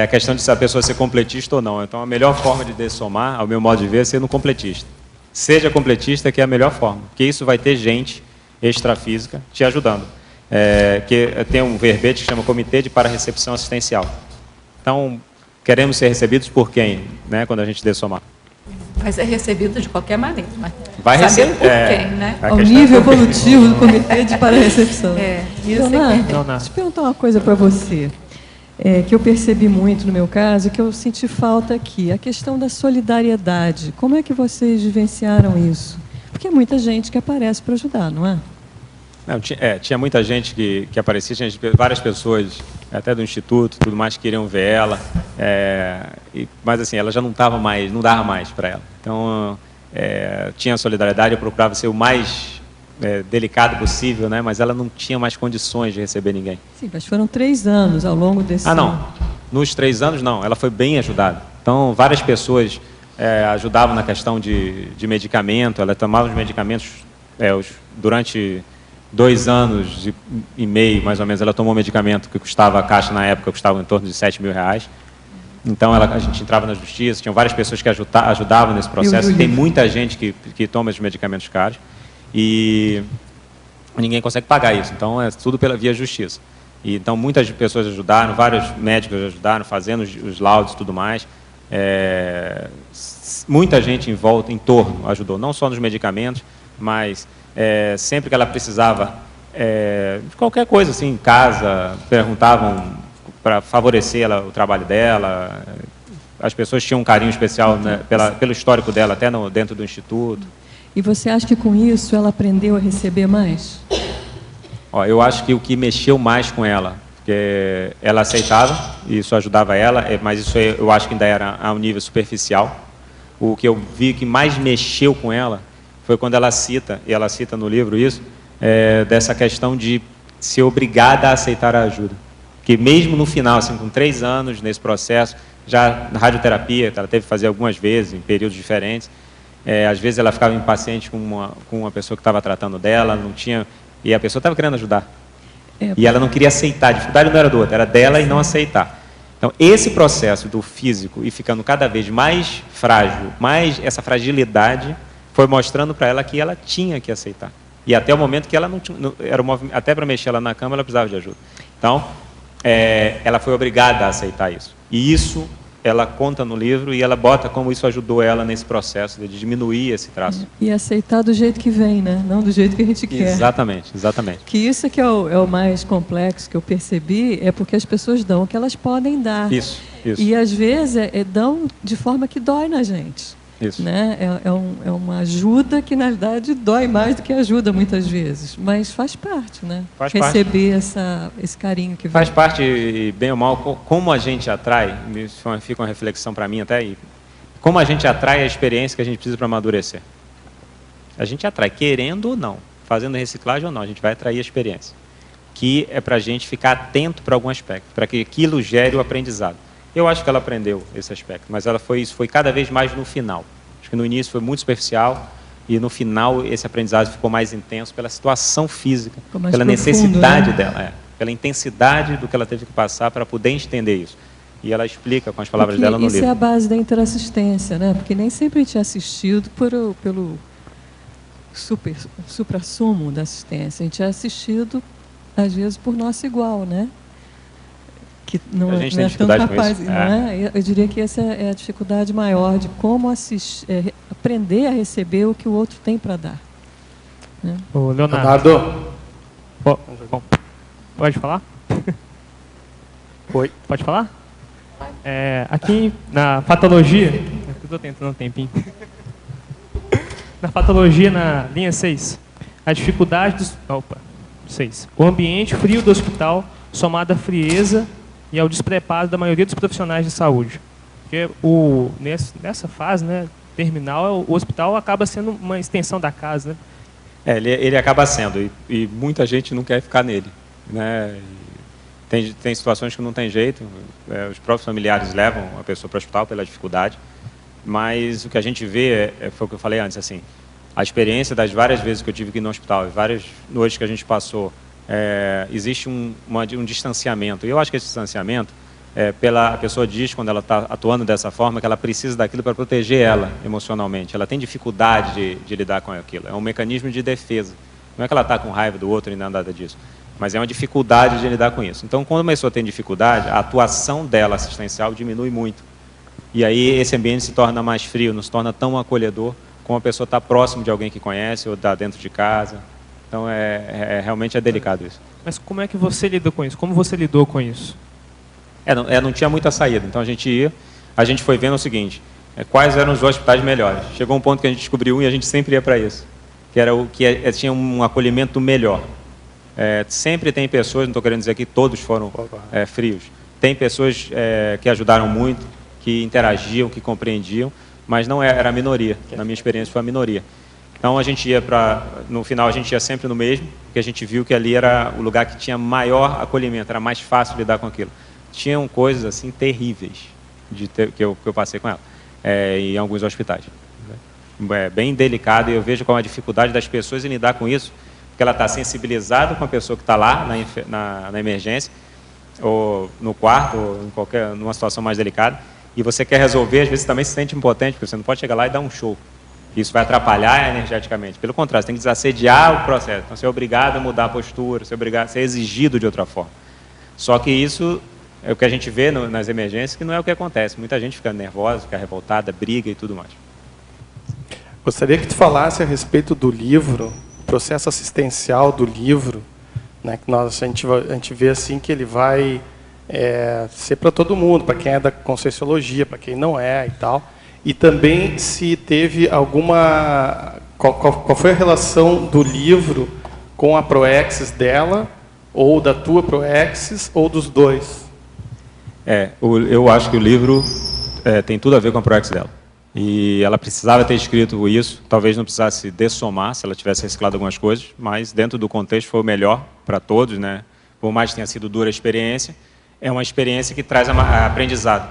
A questão de se a pessoa ser completista ou não. Então, a melhor forma de dessomar, ao meu modo de ver, é ser no completista. Seja completista, que é a melhor forma. Porque isso vai ter gente extrafísica te ajudando. Que tem um verbete que chama Comitê de Para-Recepção Assistencial. Então, queremos ser recebidos por quem, né, quando a gente dessomar? Vai ser recebido de qualquer maneira, mas vai receber por quem, né? Ao nível evolutivo do Comitê de Para-Recepção. Leonardo, deixa eu perguntar uma coisa para você, que eu percebi muito no meu caso, que eu senti falta aqui, a questão da solidariedade. Como é que vocês vivenciaram isso? Porque é muita gente que aparece para ajudar, não é? Não, tinha muita gente que aparecia, tinha várias pessoas, até do Instituto, tudo mais, que queriam ver ela, mas assim, ela já não dava mais para ela. Então, tinha solidariedade, eu procurava ser o mais delicado possível, né? Mas ela não tinha mais condições de receber ninguém. Sim, mas foram 3 anos ao longo desse... não. Nos 3 anos, não. Ela foi bem ajudada. Então, várias pessoas ajudavam na questão de medicamento, ela tomava os medicamentos durante 2 anos e meio, mais ou menos, ela tomou um medicamento que custava, a caixa na época custava em torno de R$7.000. Então, a gente entrava na justiça, tinham várias pessoas que ajudavam nesse processo. Tem muita gente que toma esses medicamentos caros e ninguém consegue pagar isso. Então, é tudo pela via justiça. E, então, muitas pessoas ajudaram, vários médicos ajudaram, fazendo os laudos e tudo mais. Muita gente em torno ajudou, não só nos medicamentos, mas... sempre que ela precisava de qualquer coisa, assim, em casa, perguntavam para favorecer o trabalho dela. As pessoas tinham um carinho especial, né, pelo histórico dela, até dentro do Instituto. E você acha que com isso ela aprendeu a receber mais? Eu acho que o que mexeu mais com ela, porque ela aceitava, e isso ajudava ela, mas isso eu acho que ainda era a um nível superficial. O que eu vi que mais mexeu com ela foi quando ela cita, e ela cita no livro isso, dessa questão de ser obrigada a aceitar a ajuda. Que mesmo no final, assim, com 3 anos nesse processo, já na radioterapia, ela teve que fazer algumas vezes, em períodos diferentes, às vezes ela ficava impaciente com uma pessoa que estava tratando dela, não tinha, e a pessoa estava querendo ajudar. E ela não queria aceitar, a dificuldade não era do outro, era dela e não aceitar. Então, esse processo do físico e ficando cada vez mais frágil, mais essa fragilidade, foi mostrando para ela que ela tinha que aceitar. E até o momento que ela não era até para mexer ela na cama, ela precisava de ajuda. Então, ela foi obrigada a aceitar isso. E isso ela conta no livro e ela bota como isso ajudou ela nesse processo de diminuir esse traço. E aceitar do jeito que vem, né? Não do jeito que a gente quer. Exatamente, exatamente. Que isso que é o mais complexo que eu percebi, é porque as pessoas dão o que elas podem dar. Isso. E às vezes dão de forma que dói na gente. Isso. Né? É uma ajuda que, na verdade, dói mais do que ajuda muitas vezes. Mas faz parte, né? Receber esse carinho que vem. Faz parte, bem ou mal, como a gente atrai, fica uma reflexão para mim até aí, como a gente atrai a experiência que a gente precisa para amadurecer. A gente atrai, querendo ou não, fazendo reciclagem ou não, a gente vai atrair a experiência. Que é para a gente ficar atento para algum aspecto, para que aquilo gere o aprendizado. Eu acho que ela aprendeu esse aspecto, mas isso foi cada vez mais no final. Acho que no início foi muito superficial e no final esse aprendizado ficou mais intenso pela situação física, pela necessidade dela, pela intensidade do que ela teve que passar para poder entender isso. E ela explica com as palavras dela no livro. Isso é a base da interassistência, né? Porque nem sempre a gente é assistido pelo supra-sumo da assistência. A gente é assistido às vezes, por nosso igual, né? Que não, a gente não tem é tão dificuldade capaz, com isso. não é? Eu diria que essa é a dificuldade maior de como aprender a receber o que o outro tem para dar. Né? Ô, Leonardo. Bom, pode falar? Oi. Pode falar? Aqui na patologia, eu estou tentando um tempinho. Na patologia, na linha 6, a dificuldade dos... Opa, 6. O ambiente frio do hospital, somado à frieza e ao despreparo da maioria dos profissionais de saúde. Porque nessa fase, né, terminal, o hospital acaba sendo uma extensão da casa, né? Ele acaba sendo, e muita gente não quer ficar nele, né? Tem situações que não tem jeito, os próprios familiares levam a pessoa para o hospital pela dificuldade, mas o que a gente vê, foi o que eu falei antes, assim, a experiência das várias vezes que eu tive aqui no hospital, várias noites que a gente passou, existe um distanciamento, e eu acho que esse distanciamento, a pessoa diz, quando ela está atuando dessa forma, que ela precisa daquilo para proteger ela emocionalmente, ela tem dificuldade de lidar com aquilo, é um mecanismo de defesa, não é que ela está com raiva do outro e nada disso, mas é uma dificuldade de lidar com isso. Então, quando a pessoa tem dificuldade, a atuação dela assistencial diminui muito. E aí esse ambiente se torna mais frio, não se torna tão acolhedor como a pessoa está próximo de alguém que conhece ou está dentro de casa. Então, realmente é delicado isso. Mas como é que você lida com isso? Como você lidou com isso? Não tinha muita saída. Então, a gente foi vendo o seguinte, quais eram os hospitais melhores. Chegou um ponto que a gente descobriu e a gente sempre ia para isso, que era o que tinha um acolhimento melhor. Sempre tem pessoas, não estou querendo dizer que todos foram frios, tem pessoas que ajudaram muito, que interagiam, que compreendiam, mas não era a minoria, na minha experiência foi a minoria. Então a gente ia no final a gente ia sempre no mesmo, porque a gente viu que ali era o lugar que tinha maior acolhimento, era mais fácil lidar com aquilo. Tinham coisas assim terríveis que eu passei com ela, em alguns hospitais. É bem delicado e eu vejo com a dificuldade das pessoas em lidar com isso, porque ela está sensibilizada com a pessoa que está lá na emergência, ou no quarto, ou numa situação mais delicada, e você quer resolver, às vezes também se sente impotente, porque você não pode chegar lá e dar um show. Isso vai atrapalhar energeticamente. Pelo contrário, você tem que desassediar o processo. Então, você é obrigado a mudar a postura, você é ser exigido de outra forma. Só que isso é o que a gente vê nas emergências, que não é o que acontece. Muita gente fica nervosa, fica revoltada, briga e tudo mais. Gostaria que tu falasse a respeito do livro, processo assistencial do livro, né, que a gente vê assim que ele vai ser para todo mundo, para quem é da Conscienciologia, para quem não é e tal. E também se teve alguma... Qual foi a relação do livro com a Proexis dela, ou da tua Proexis, ou dos dois? Eu acho que o livro tem tudo a ver com a Proexis dela. E ela precisava ter escrito isso, talvez não precisasse dessomar, se ela tivesse reciclado algumas coisas, mas dentro do contexto foi o melhor para todos, né? Por mais que tenha sido dura a experiência, é uma experiência que traz aprendizado.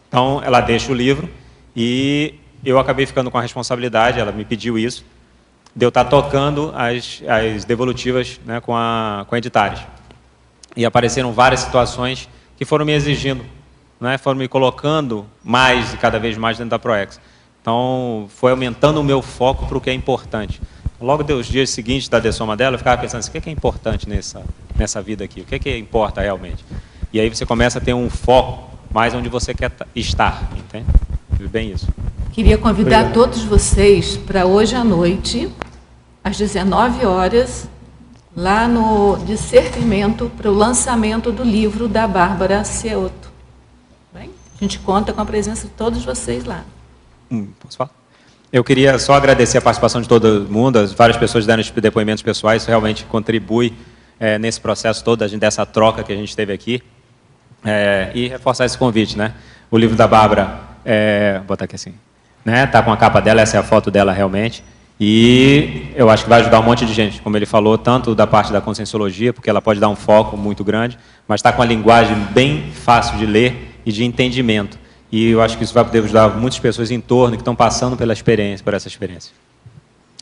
Então, ela deixa o livro e eu acabei ficando com a responsabilidade, ela me pediu isso, de eu estar tocando as devolutivas, né, com a Editares. E apareceram várias situações que foram me exigindo, né, foram me colocando mais e cada vez mais dentro da Proexis. Então, foi aumentando o meu foco para o que é importante. Logo dos dias seguintes da dessoma dela, eu ficava pensando assim, o que é importante nessa vida aqui? O que é importa realmente? E aí você começa a ter um foco mais onde você quer estar, entende? Bem isso. Queria convidar todos vocês para hoje à noite, às 19 horas, lá no discernimento para o lançamento do livro da Bárbara Ceuto. Bem? A gente conta com a presença de todos vocês lá. Posso falar? Eu queria só agradecer a participação de todo mundo, as várias pessoas deram depoimentos pessoais, isso realmente contribui nesse processo todo, dessa troca que a gente teve aqui. E reforçar esse convite, né? O livro da Bárbara, vou botar aqui assim, né? Tá com a capa dela, essa é a foto dela realmente. E eu acho que vai ajudar um monte de gente, como ele falou, tanto da parte da Conscienciologia, porque ela pode dar um foco muito grande, mas está com a linguagem bem fácil de ler e de entendimento. E eu acho que isso vai poder ajudar muitas pessoas em torno que estão passando por essa experiência.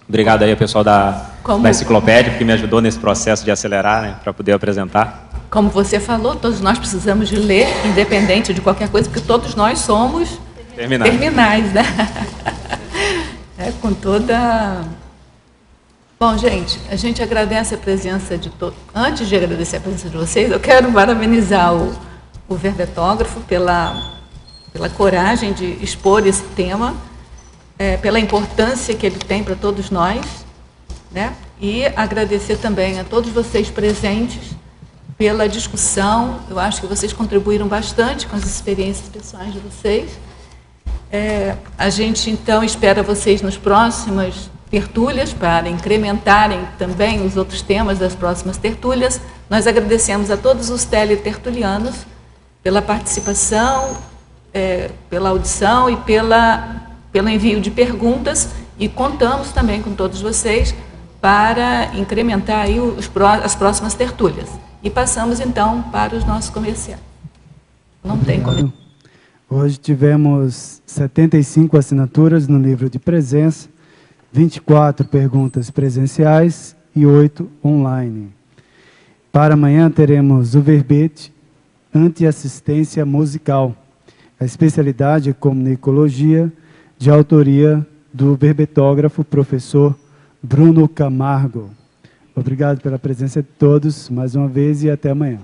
Obrigado aí ao pessoal da enciclopédia, que me ajudou nesse processo de acelerar, né, para poder apresentar. Como você falou, todos nós precisamos de ler, independente de qualquer coisa, porque todos nós somos terminais, né? Com toda Bom, gente, a gente agradece a presença de todos. Antes de agradecer a presença de vocês, eu quero parabenizar o verbetógrafo pela coragem de expor esse tema, pela importância que ele tem para todos nós, né? E agradecer também a todos vocês presentes pela discussão. Eu acho que vocês contribuíram bastante com as experiências pessoais de vocês. A gente, então, espera vocês nas próximas tertúlias para incrementarem também os outros temas das próximas tertúlias. Nós agradecemos a todos os teletertulianos pela participação, pela audição e pelo envio de perguntas, e contamos também com todos vocês para incrementar aí as próximas tertúlias. E passamos, então, para os nossos comerciais. Não tem comercial. Hoje tivemos 75 assinaturas no livro de presença, 24 perguntas presenciais e 8 online. Para amanhã teremos o verbete Antiassistência Musical. A especialidade é comunicologia, de autoria do verbetógrafo professor Bruno Camargo. Obrigado pela presença de todos, mais uma vez, e até amanhã.